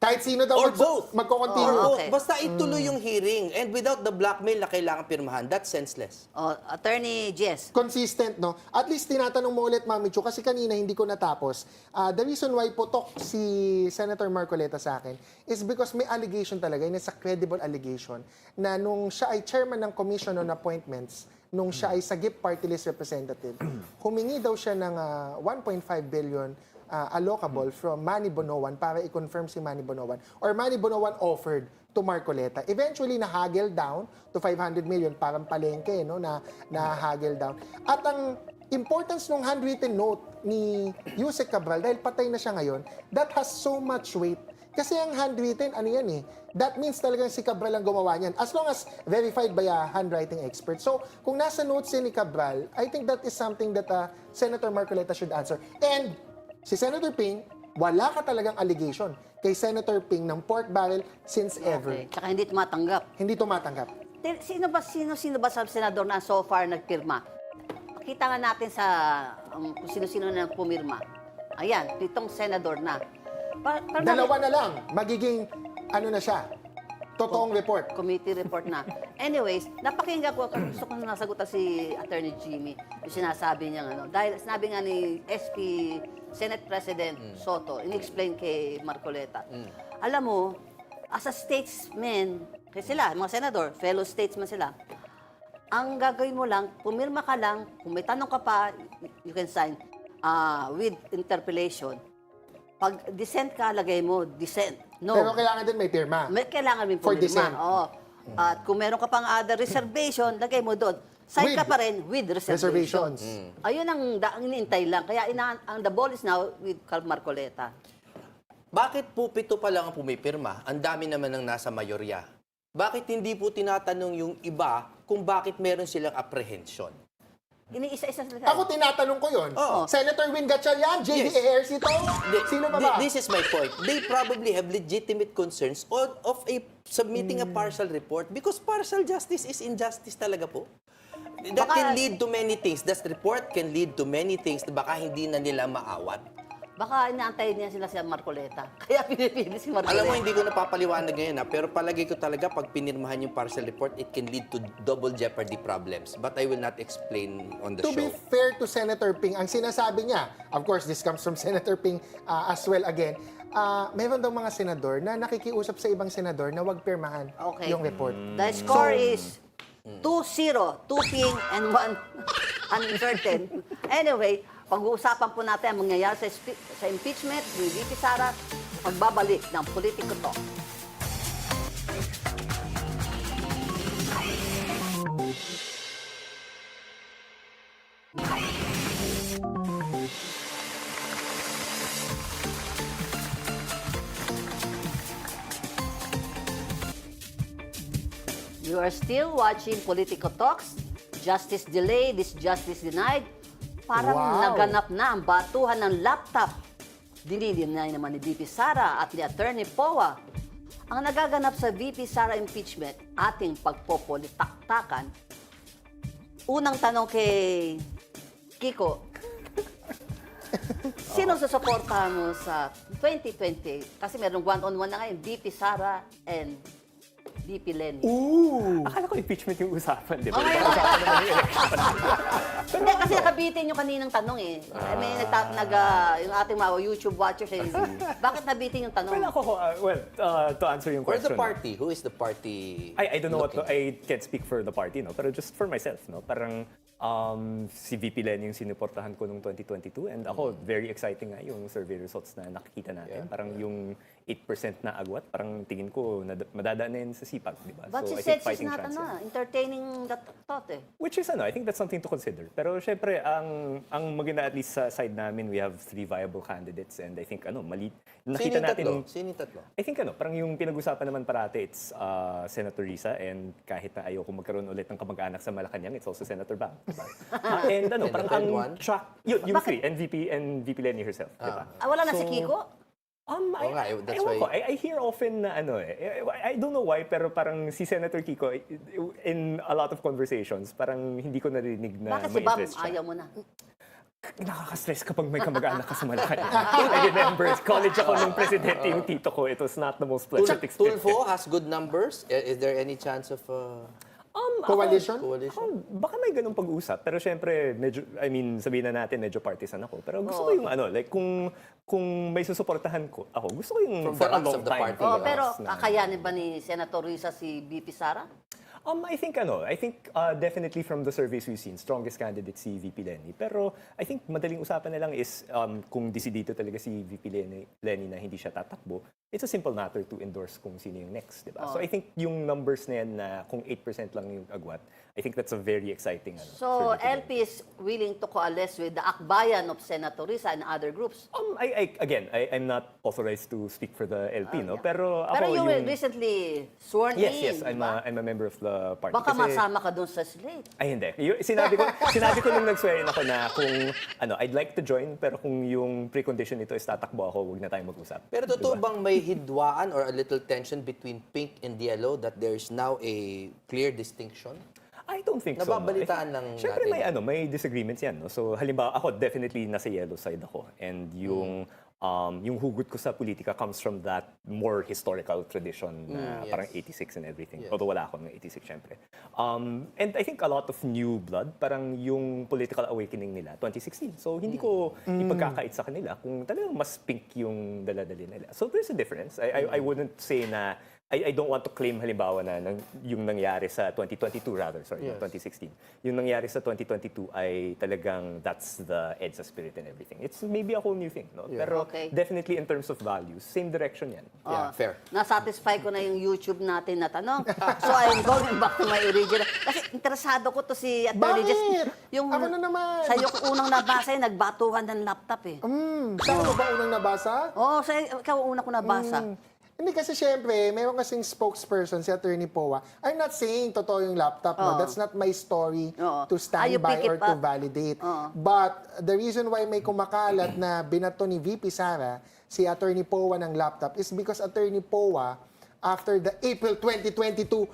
Kahit sino daw Or both. magko-continue. Oh, Both. okay. Basta ituloy yung hearing. And without the blackmail na kailangan pirmahan, that's senseless. Attorney Jess. Consistent, no? At least tinatanong mo ulit, Mami Chu, kasi kanina hindi ko natapos. The reason why putok si Senator Marcoleta sa akin is because may allegation talaga, and it's a credible allegation, na nung siya ay chairman ng Commission on Appointments, nung siya ay sagip party list representative, humingi daw siya ng 1.5 billion allocable from Manny Bonoan para i-confirm si Manny Bonoan, or Manny Bonoan offered to Marcoleta. Eventually, na-haggle down to 500 million, parang palengke, no? Na-haggle down. At ang importance ng handwritten note ni Yusek Cabral, dahil patay na siya ngayon, that has so much weight. Kasi ang handwritten, ano yan eh, that means talagang si Cabral ang gumawa niyan. As long as verified by a handwriting expert. So, kung nasa notes ni Cabral, I think that is something that Senator Marcoleta should answer. And si Senator Ping, wala ka talagang allegation kay Senator Ping ng pork barrel since ever. Okay. Tsaka hindi tumatanggap. Hindi tumatanggap. Sino ba sa senador na so far nagpirma? Pakita nga natin sa kung sino-sino na pumirma. Ayan, 7 senador na. Dalawa na lang. Magiging, na siya, totoong report. Committee report na. Anyways, napakinggan ko, gusto ko nasagutan si Attorney Jimmy, yung sinasabi niya, dahil sinabi nga ni SP Senate President Soto, in-explain kay Marcoleta. Alam mo, as a statesman, Kasi sila, mga senador, fellow statesmen sila, ang gagawin mo lang, pumirma ka lang, kung may tanong ka pa, you can sign with interpellation. Pag dissent ka, lagay mo, dissent. No. Pero kailangan din may pirma. May kailangan din For pumirma. dissent. Oo. At kung meron ka pang other reservation, lagay mo doon. Sign ka With pa rin with reservations. reservations. Ayun ang inintay lang. Kaya ang the ball is now with Marcoleta. Bakit po 7 pa lang ang pumipirma? Ang dami naman ng nasa mayorya. Bakit hindi po tinatanong yung iba kung bakit meron silang apprehension? Iniisa-isa sila. Ako tinatanong ko yun. Oo. Senator Win Gatchalian, JD Yes. Ejercito, sino pa ba? This is my point. They probably have legitimate concerns of submitting a partial report because partial justice is injustice talaga po. That can lead to many things. That report can lead to many things na baka hindi na nila maawat. Baka inaantay niya sila si Marcoleta. Kaya pinipili si Marcoleta. Alam mo, hindi ko napapaliwanag ngayon pero palagay ko talaga pag pinirmahan yung partial report, it can lead to double jeopardy problems. But I will not explain on the To show. be fair to Senator Ping, ang sinasabi niya, of course, this comes from Senator Ping as well again, meron daw mga senador na nakikiusap sa ibang senador na wag pirmahan Okay. yung report. The score is 2-0. 2 Ping and 1 uncertain. Anyway, pag-uusapan po natin ang mangyayari sa impeachment ni VP Sara, pagbabalik ng Politiko to. You are still watching Politico Talks. Justice delayed is justice denied. Parang Wow. naganap na ang batuhan ng laptop. Dinidinay naman ni VP Sara at ni Attorney Poa. Ang nagaganap sa VP Sara impeachment, ating pagpopolitaktakan. Unang tanong kay Kiko, sino susuportahan mo sa 2020? Kasi merong one-on-one na ngayon, VP Sara and VP Lenny. Akala ko impeachment yung usapan, di ba? Oh, ngayon. Usapan naman yung election. Hindi, kasi nakabitin yung kaninang tanong eh. May yung ating mga YouTube watchers eh. Bakit nabitin yung tanong? Well, to answer yung Or question. the party? Who is the party? I don't know looking? I can't speak for the party, no? Pero just for myself, no? Parang si VP Len yung sinuportahan ko noong 2022 and ako, very exciting nga yung survey results na nakikita natin. Yeah. Parang yung 8% na agwat, parang tingin ko madadaan na yun sa sipag, di ba? But So, she I said think she's fighting not chance yun. entertaining that thought eh. Which is I think that's something to consider. Pero syempre, ang maganda at least sa side namin, we have 3 viable candidates and I think mali. Nakita natin. Sino yung tatlo? I think parang yung pinag-usapan naman parate, it's Senator Risa and kahit na ayoko magkaroon ulit ng kamag-anak sa Malacanang, it's also Senator Bang. Diba? And And parang the ang third one? track, yung 3, and VP Lenny herself. Diba? Wala na si Kiko? That's Ewan why- ko, I hear often na I don't know why, pero parang si Senator Kiko, in a lot of conversations, parang hindi ko narinig na Bakit si may Bam interest siya. ayaw mo na? Nakaka-stress kapag may kamag-anak ka sa Malacanang. I remember, college ako nung presidente yung tito ko. It was not the most pleasant experience. Tulfo has good numbers. Is there any chance of Coalition? Baka may ganung pag-usap. Pero syempre, sabihin na natin, medyo partisan ako. Pero gusto ko yung kung may susuportahan ko, gusto ko yung From for the a ranks long of the time. party. Pero na- kakayanin ba ni Senator Risa si VP Sara? I think definitely from the surveys we've seen, strongest candidate si VP Lenny. Pero I think madaling usapan na lang is kung desidido talaga si VP Lenny na hindi siya tatakbo, it's a simple matter to endorse kung sino yung next, di ba? So I think yung numbers na yan na kung 8% lang yung agwat, I think that's a very exciting So for VP Lenny. LP is willing to coalesce with the akbayan of Senator Risa and other groups. I'm not authorized to speak for the LP, no? Pero ako Pero you were yung... recently sworn Yes, in. I'm a member of the party. Baka Kasi- masama ka doon sa slate. Ay, hindi. Sinabi ko nung nag-swear in ako na kung, I'd like to join, pero kung yung precondition nito is tatakbo ako, huwag na tayong mag-usap. Pero totoo bang may hidwaan or a little tension between pink and yellow that there's now a clear distinction? I don't think Nababalitaan so. lang Siyempre natin. may disagreements yan. No? So halimbawa, ako definitely nasa yellow side ako. And yung hugot ko sa politika comes from that more historical tradition na yes. parang 86 and everything. Although wala ako ng 86, syempre. And I think a lot of new blood, parang yung political awakening nila, 2016. So hindi ko ipagkakait sa kanila kung talagang mas pink yung dala-dali nila. So there's a difference. I wouldn't say na I don't want to claim halimbawa na yung nangyari sa 2022 rather, sorry, 2016. Yung nangyari sa 2022 ay talagang that's the EDSA spirit and everything. It's maybe a whole new thing, no? Pero definitely in terms of values, same direction yan. Yeah, fair. Nasatisfy ko na yung YouTube natin na tanong. So I'm going back to my original. Kasi interesado ko to si Atty. Jess. Yung Ako na naman. Sa'yo ko unang nabasa yung nagbatuhan ng laptop eh. Saan ko ba unang nabasa? Oo, ikaw una ko nabasa. Hindi kasi syempre, meron kasing spokesperson si Attorney Powa. I'm not saying totoo yung laptop. No? That's not my story to stand You by pick or it to up. validate. But the reason why may kumakalat na binato ni VP Sara si Attorney Powa ng laptop is because Attorney Powa, after the April 22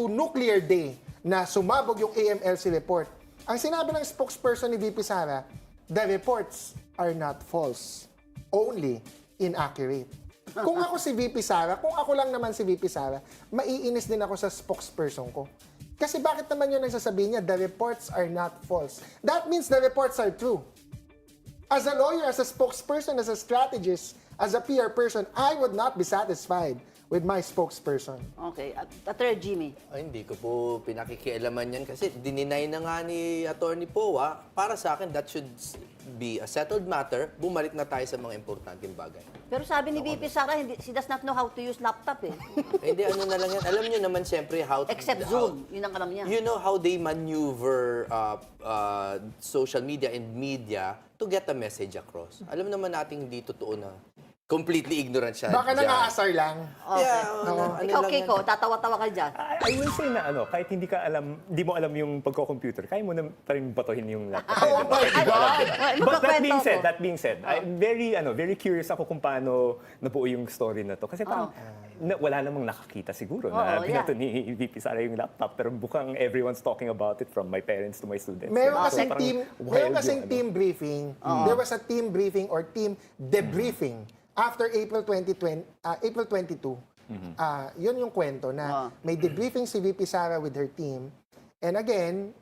nuclear day na sumabog yung AMLC report, ang sinabi ng spokesperson ni VP Sara, the reports are not false, only inaccurate. Kung ako si VP Sara, kung ako lang naman si VP Sara, maiinis din ako sa spokesperson ko. Kasi bakit naman yun ang sasabihin niya, the reports are not false. That means the reports are true. As a lawyer, as a spokesperson, as a strategist, as a PR person, I would not be satisfied with my spokesperson. Okay. Attorney Jimmy. Ay, hindi ko po pinakikialaman yan kasi dininay na nga ni Attorney Powa. Para sa akin, that should be a settled matter. Bumalik na tayo sa mga importanteng bagay. Pero sabi ni VP Sara, she does not know how to use laptop eh. Hindi, ano na lang yan. Alam nyo naman siyempre how... Except Zoom. Yun ang alam niya. You know how they maneuver social media and media to get a message across. Alam naman natin hindi totoo na completely ignorant siya. Baka dyan. nang-aasar lang. Yeah, Ikaw, Kiko, tatawa-tawa ka dyan. I will say na kahit hindi mo alam yung pagko-computer, kaya mo na pa rin batuhin yung laptop. Oh my God! But that being said, I'm very curious ako kung paano nabuo yung story na to. Kasi parang wala namang nakakita siguro na binato ni VP Sara yung laptop. Pero bukang everyone's talking about it from my parents to my students. Meron So, kasing parang wild yung team briefing. There was a team briefing or team debriefing after April 22. Yun yung kwento na may debriefing si VP Sara with her team. And again,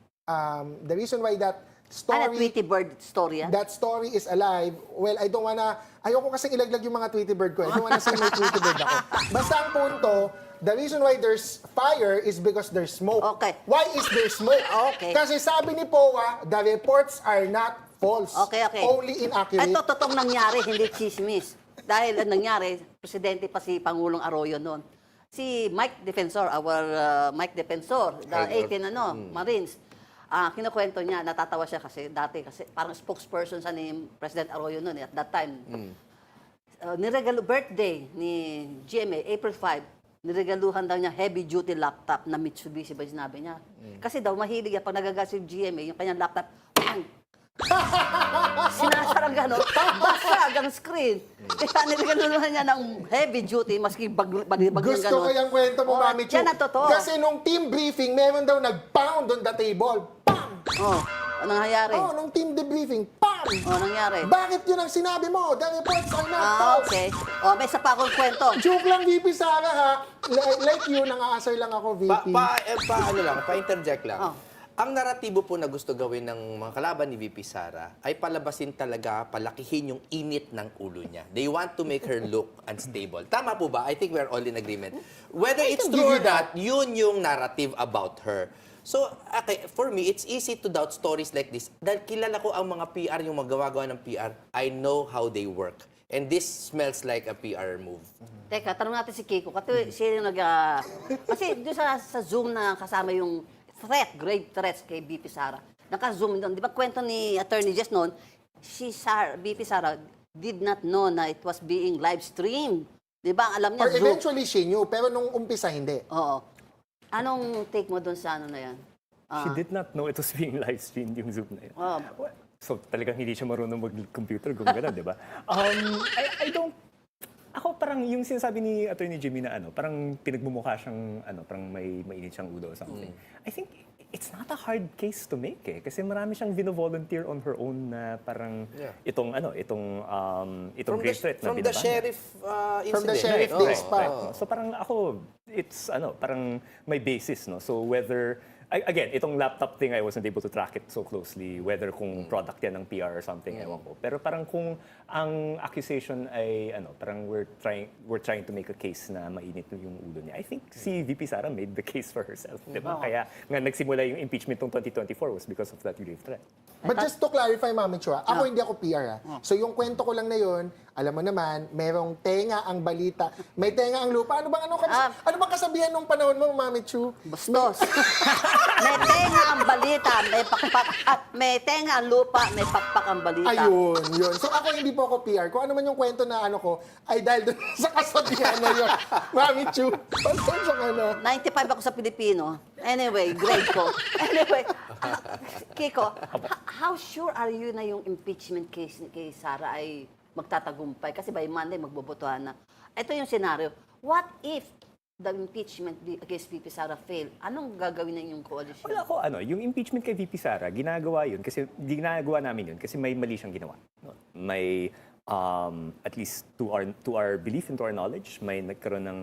the reason why that story... Tweety Bird story yan? That story is alive. Well, ayoko kasing ilaglag yung mga Tweety Bird ko. I don't wanna say may Tweety Bird ako. Basta ang punto, the reason why there's fire is because there's smoke. Okay. Why is there smoke? Okay. Kasi sabi ni Powa, the reports are not false. Okay. Only inaccurate. Ito, totoong nangyari, hindi chismis. Dahil ang nangyari, presidente pa si Pangulong Arroyo noon. Si Mike Defensor, Mike Defensor, the 18 Marines, kinukwento niya, natatawa siya kasi parang spokesperson sa ni President Arroyo noon at that time. Niregalo birthday ni GMA, April 5, niregaluhan daw niya heavy-duty laptop na Mitsubishi ba sinabi niya. Kasi daw mahilig yan, pag nagagas yung GMA, yung kanyang laptop, bang! Sinasarang gano'n, basag ang screen. Kaya niregaluhan niya ng heavy-duty, maski bagyo Gusto gano'n. ko yung kwento mo, Mami Chu. Yan ang totoo. Kasi nung team briefing, meron daw nag-pound on the table. Pam! Anong nangyari? Nung team debriefing, pam! Nangyari? Bakit yun ang sinabi mo? The reports are not false. Okay. May isa pa akong kwento. Joke lang, VP Sara, ha? Like you, nang-aasar lang ako, VP. Pa-interject lang. Ang naratibo po na gusto gawin ng mga kalaban ni VP Sara ay palabasin talaga, palakihin yung init ng ulo niya. They want to make her look unstable. Tama po ba? I think we're all in agreement. Whether it's true or not, yun yung narrative about her. So, okay, for me, it's easy to doubt stories like this. Dahil kilala ko ang mga PR, yung magagawa ng PR, I know how they work. And this smells like a PR move. Teka, tanong natin si Kiko. Siya yung kasi doon sa Zoom na kasama yung grave threats kay VP Sara. Naka-Zoom doon. Di ba kwento ni Attorney Jess noon, VP Sara did not know na it was being live streamed. Di ba? Alam niya, Or Zoom. eventually she knew, pero nung umpisa hindi. Oo. Anong take mo doon sa na yan? She did not know it was being live streamed yung Zoom na yun. So talagang hindi siya marunong mag-computer, gano'n, di ba? I don't... Ako parang yung sinasabi ni Atty. Jimmy na parang pinagmumukha siyang parang may mainit siyang ulo or something. I think it's not a hard case to make kasi marami siyang vino-volunteer on her own na parang itong grave threat na From the binaban. sheriff incident. From the sheriff days pa. So parang ako, it's parang may basis, no? So whether Again, itong laptop thing, I wasn't able to track it so closely, whether kung product yan ng PR or something, ewan ko. Pero parang kung ang accusation ay, parang we're trying to make a case na mainit yung ulo niya. I think si VP Sara made the case for herself, di ba? Kaya nga nagsimula yung impeachment ng 2024 was because of that grave threat. But just to clarify, Mami Chua, ako hindi ako PR. So yung kwento ko lang na yun, alam mo naman, merong tenga ang balita. May tenga ang lupa. Ano bang kasabihan nung panahon mo, Mami Chu? Bastos. May tenga ang balita, may pakpak, may tenga ang lupa, may pakpak ang balita. Ayun, yun. So ako hindi po ako PR. Kung ano man yung kwento na ko, ay dahil dun sa kasabihan na yun. Mami Chu, pasensya ka na. 95 ako sa Pilipino. Anyway, grade ko. Anyway, Kiko, how sure are you na yung impeachment case ni kay Sara ay magtatagumpay? Kasi by Monday, magbobotohan na. Ito yung scenario. What if the impeachment against VP Sara fail? Anong gagawin ng yung coalition? Wala ko, yung impeachment kay VP Sara, ginagawa yun kasi ginagawa namin yun kasi may mali siyang ginawa. No? May at least to our belief and to our knowledge, may nagkaroon ng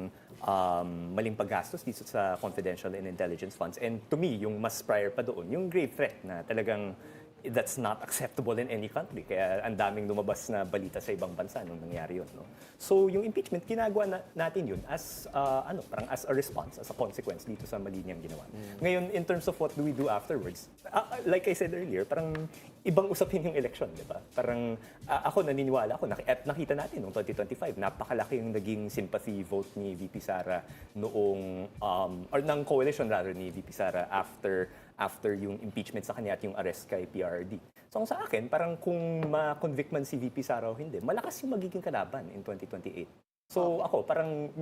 maling paggastos dito sa confidential and intelligence funds. And to me, yung mas prior pa doon, yung grave threat na talagang that's not acceptable in any country. Kaya ang daming lumabas na balita sa ibang bansa nung nangyari yun. No? So yung impeachment, ginagawa natin yun as, parang as a response, as a consequence dito sa mali niyang ginawa. Ngayon, in terms of what do we do afterwards, like I said earlier, parang ibang usapin yung election, di ba? Parang ako naniniwala ako, at nakita natin noong 2025, napakalaki yung naging sympathy vote ni VP Sara noong, or ng coalition rather ni VP Sara after yung impeachment sa kanya at yung arrest kay PRRD. So sa akin, parang kung ma-convict man si VP Sara o hindi, malakas yung magiging kalaban in 2028. So ako, parang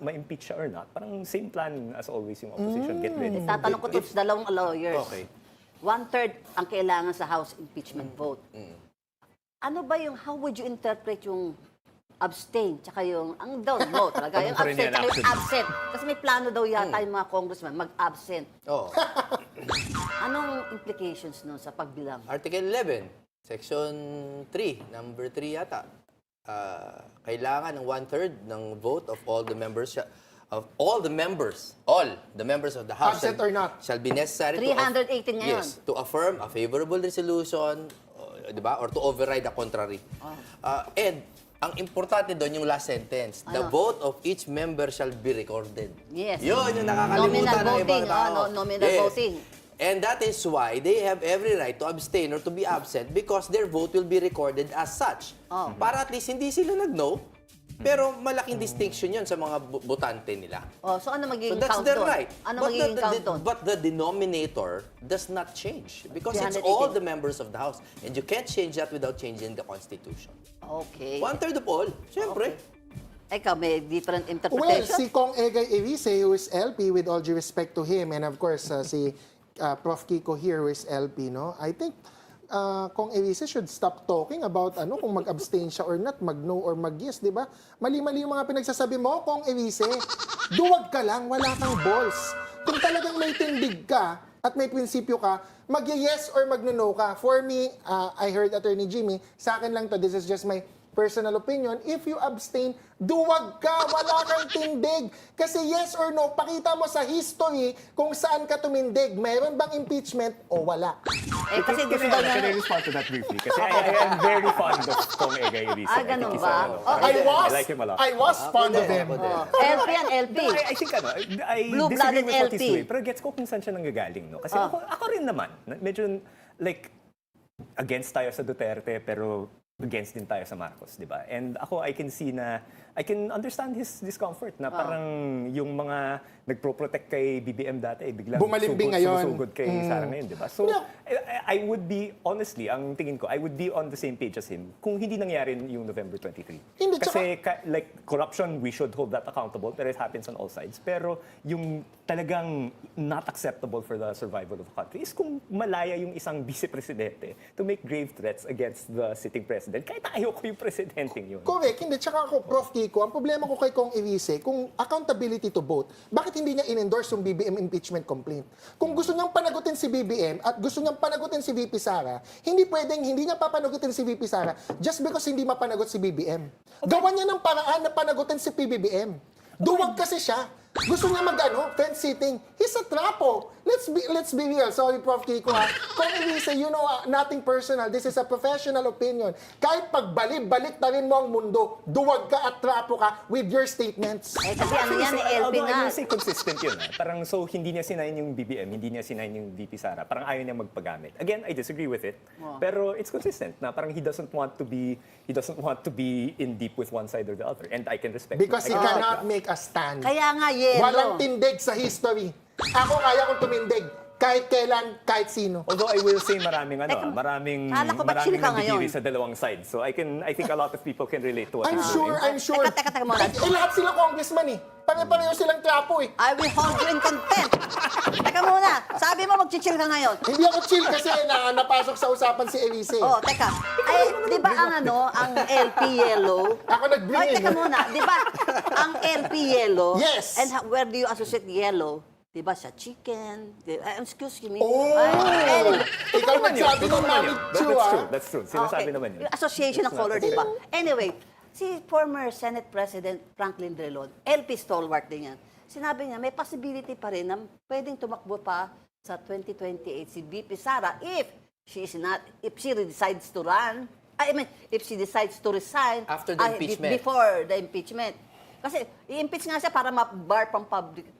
ma-impeach siya or not, parang same plan as always yung opposition, get ready. Tatanong ko to sa dalawang lawyers. Okay. 1/3 ang kailangan sa House impeachment vote. Ano ba yung, how would you interpret yung abstain, tsaka yung, ang don't vote talaga, yung abstain, tsaka yung absent. Kasi may plano daw yata yung mga congressman mag-absent. Oh. Anong implications nun sa pagbilang? Article 11, Section 3, number 3 yata. Kailangan ng 1/3 ng vote of all the members of the members of the House Absent or not. shall be necessary 318 ngayon. Yes, to affirm a favorable resolution, di ba? Or to override a contrary. And ang importante doon yung last sentence. The vote of each member shall be recorded. Yes. Yun yung nakakalimutan ng ibang tao. Nominal voting. And that is why they have every right to abstain or to be absent because their vote will be recorded as such. Para at least hindi sila nag-no, pero malaking distinction yun sa mga botante nila. So ano magiging So that's count their doon? right. Ano magiging count doon? But the denominator does not change because it's 318. all the members of the House. And you can't change that without changing the Constitution. Okay. 1/3 of all, siyempre. Ikaw, may different Well, interpretation? si Kong Egay Erice, who is LP, with all due respect to him, and of course, si Prof. Kiko here, who is LP, no? I think Kong Erice should stop talking about kung mag-abstain siya or not, mag-no or mag-yes, di ba? Mali-mali yung mga pinagsasabi mo, Kong Erice. Duwag ka lang, wala kang balls. Kung talagang may tindig ka at may prinsipyo ka, mag-yes or mag-no ka. For me, I heard Attorney Jimmy, sa akin lang to, this is just my personal opinion, if you abstain, duwag ka, wala kang tindig. Kasi yes or no, pakita mo sa history kung saan ka tumindig. Meron bang impeachment o wala? Kasi gusto daw Can I niya. respond to that briefly? Kasi I am very fond of Kong Egay Erice. Ganun ba? I like him a lot. was fond of him. LP yan, LP. No, I think I Blue-blooded disagree with what LP. he's doing. Pero gets ko kung saan siya nanggagaling. No? Kasi ako rin naman, medyo like, against tayo sa Duterte, pero against din tayo sa Marcos, di ba? And ako, I can understand his discomfort na parang yung mga nagpro-protect kay BBM dati, biglang Bumalimbing ngayon. sumusugod kay Sara ngayon, di ba? So, I would be, honestly, ang tingin ko, I would be on the same page as him kung hindi nangyari yung November 23. Hindi, Kasi, like, corruption, we should hold that accountable, pero it happens on all sides. Pero yung talagang not acceptable for the survival of a country is kung malaya yung isang vice-presidente to make grave threats against the sitting president, kahit ayaw ko yung presidenteng yun. Correct. Hindi. Tsaka ako, Prof. Kiko, ang problema ko kay Kong Erice, kung accountability to vote, bakit hindi niya in-endorse yung BBM impeachment complaint? Kung gusto niyang panagutin si BBM at gusto niyang panagutin si VP Sara, hindi pwedeng hindi niya papanagutin si VP Sara just because hindi mapanagot si BBM. Gawan niya ng paraan na panagutin si PBBM. Duwag kasi siya. Gusto niya fence sitting. He's a trapo. Let's be real. Sorry, Prof. Kiko. Kung i-say, nothing personal. This is a professional opinion. Kahit pagbalik na rin mo ang mundo, duwag ka at trapo ka with your statements. Eh, kasi ano yan, LP Although nga. I will say consistent yun. Parang so hindi niya sinayin yung BBM, hindi niya sinayin yung VP Sara. Parang ayaw niya magpagamit. Again, I disagree with it. Pero it's consistent na parang he doesn't want to be in deep with one side or the other. And I can respect Because he it. cannot make a stand. Kaya nga, yellow. Walang tindig sa history. Ako kaya kong tumindig. Kahit kailan, kahit sino. Although I will say Kala ko ba chill ka ngayon? nagdidiri sa dalawang sides. So I think a lot of people can relate to what I'm I'm saying. sure. Teka muna. Lahat sila congressman eh. Pare-pareho silang trapo eh. I will hold you in contempt. Teka muna, sabi mo mag-chill ka ngayon. Hindi ako chill kasi napasok sa usapan si Elise. Oh, teka. Ay, di ba ang LP Yellow? Ako nag-bring Ay, in. teka muna. Di ba, ang LP Yellow? Yes. And where do you associate yellow? Di ba sa chicken? Excuse me. Oh! Ikaw nagsabi ng Mami Chu, That's true. Sinasabi naman yun. Yung association ng color, di ba? Anyway, si former Senate President Franklin Drilon, LP stalwart din yan, sinabi niya, may possibility pa rin na pwedeng tumakbo pa sa 2028 si VP Sara if she decides to run, if she decides to resign After the impeachment. Before the impeachment. Kasi i-impeach nga siya para ma-bar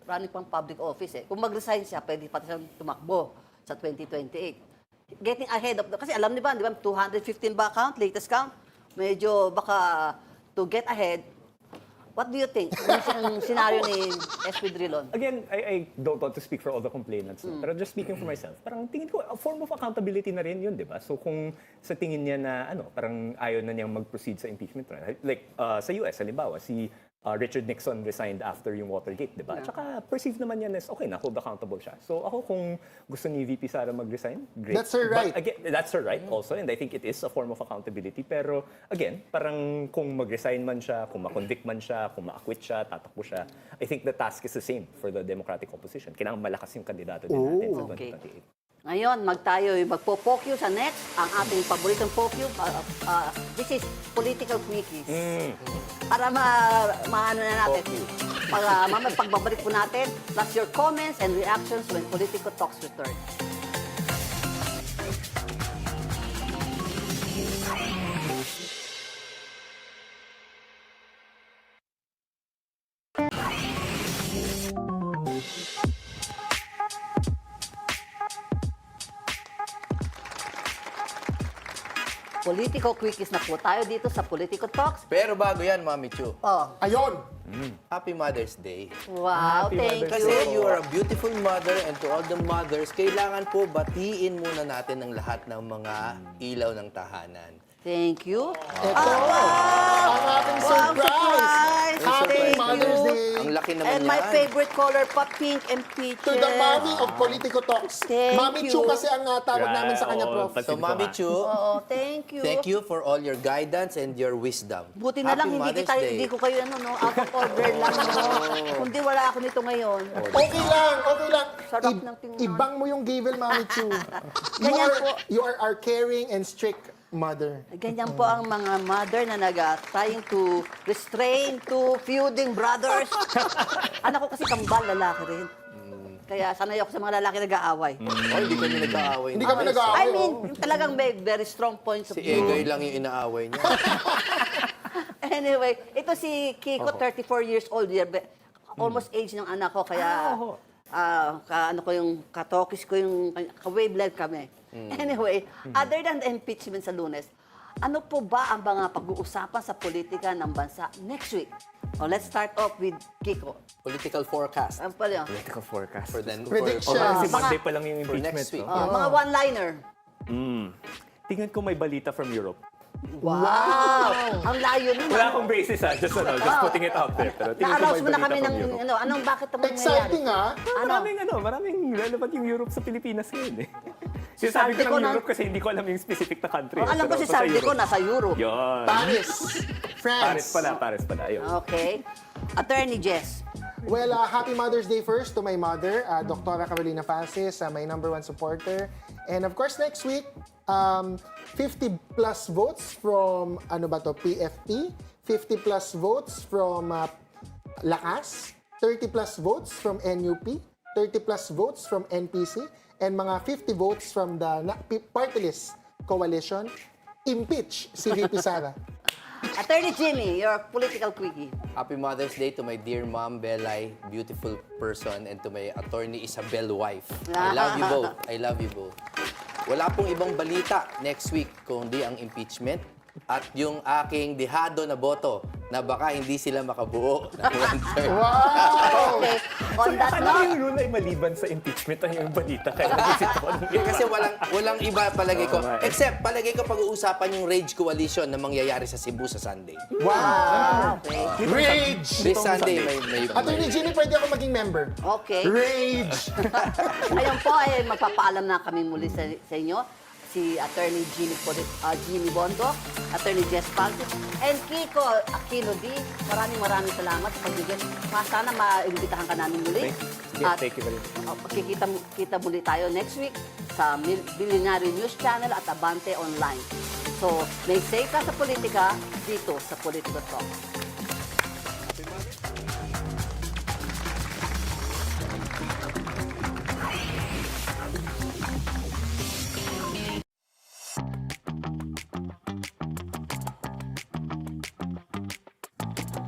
running pang public office eh. Kung mag-resign siya, pwede pa siyang tumakbo sa 2028. Getting ahead of kasi alam niyo ba, 215 ba count, latest count? Medyo baka to get ahead. What do you think? Yung scenario ni SP Drilon? Again, I don't want to speak for all the complainants. No? Pero just speaking for myself, parang tingin ko, a form of accountability na rin yun, di ba? So kung sa tingin niya na, parang ayaw na niyang mag-proceed sa impeachment, like sa US, halimbawa, si Richard Nixon resigned after yung Watergate, di ba? At saka perceived naman yan as, okay na, hold accountable siya. So ako kung gusto ni VP Sara mag-resign, great. That's her right. But again, that's her right also, and I think it is a form of accountability. Pero again, parang kung mag-resign man siya, kung ma-convict man siya, kung ma-acquit siya, tatakbo siya, I think the task is the same for the Democratic opposition. Kailangan malakas yung kandidato din natin sa 2028. Ngayon, magpo-focus sa next, ang ating paboritong focus. This is political quickies. Para maano na natin. Para mamaya pagbabalik po natin, plus your comments and reactions when Politiko Talks return. Politiko quickies na po tayo dito sa Politiko Talks. Pero bago yan, Mami Chu, Oh, Ayun! Happy Mother's Day. wow, thank Kasi you. you are a beautiful mother, and to all the mothers, kailangan po batiin muna natin ang lahat ng mga ilaw ng tahanan. Thank you. Ito! Ang ating surprise! Happy Thank Mother's you. Day! Ang laki naman And yan. my favorite color pa, pink and peaches. To the Mommy of Politico Talks. Thank Mami you. Chu kasi ang tawag namin sa kanya, Oo, Prof. So, Mami Chu, Oo, thank you. thank you for all your guidance and your wisdom. Buti na lang, Happy Mother's Day. hindi ko kayo, out of order lang. Kundi wala ako nito ngayon. Okay lang. Sarap ng tingnan. Ibang mo yung gavel, Mami Chu. Ganyan po. You are our caring and strict mother. Ganyan po ang mga mother na trying to restrain two feuding brothers. Anak ko kasi kambal, lalaki rin. Kaya sanay ako sa mga lalaki nag-aaway. Oh, hindi kami nag-aaway. Hindi kami I nag-aaway. mean, talagang may very strong points of Si view. Egay lang yung inaaway niya. Anyway, ito si Kiko, 34 years old. Almost age ng anak ko, kaya katokis ko yung ka-wavelength kami. Anyway, other than the impeachment sa Lunes, ano po ba ang mga pag-uusapan sa politika ng bansa next week? Let's start off with Kiko. Political forecast. Ano pa yun? Political forecast. For then, Prediction. Kasi mga- Monday pa lang yung for impeachment. next week. no? Mga one-liner. Tingnan ko may balita from Europe. Wow! Ang layo nun. Wala akong basis just putting it out there. Pero tingnan ko Na-announce may mo na balita kami from ng, Europe. bakit naman Exciting, ha? Maraming relevant yung Europe sa Pilipinas ngayon eh. Sinasabi ko Sardico ng na- Europe kasi hindi ko alam yung specific na country. Alam ko si Sardico nasa Europe. Yun. Paris. France. Paris pala. Ayun. Okay. Attorney Jess. Well, happy Mother's Day first to my mother, Dr. Carolina Falcis, my #1 supporter. And of course, next week, 50 plus votes from, PFP, 50 plus votes from Lakas, 30 plus votes from NUP, 30 plus votes from NPC, and mga 50 votes from the party list coalition, impeach si VP Sara. Attorney Jimmy, your political quickie. Happy Mother's Day to my dear mom, Belay, beautiful person, and to my attorney Isabel wife. I love you both. I love you both. Wala pong ibang balita next week kundi ang impeachment at yung aking dihado na boto na baka hindi sila makabuo ng one term. Okay. On So, that akala ko note, yung rule ay maliban sa impeachment ang yung balita. Kaya nagisito. Kasi walang iba palagay ko. Except palagay ko pag-uusapan yung Rage Coalition na mangyayari sa Cebu sa Sunday. Wow! okay. Rage! This Sunday may Attorney Jimmy, pwede ako maging member. Okay. Rage! Ayun po, ay magpapaalam na kami muli sa inyo. Si Attorney Jimmy Bondoc, Attorney Jess Falcis, and Kiko Aquino Dee. Maraming salamat sa pag-guest. Sana maimbitahan ka namin muli. Thank you very much. Kita muli tayo next week sa Bilyonaryo News Channel at Abante Online. So, may say ka sa politika dito sa Politiko Talk.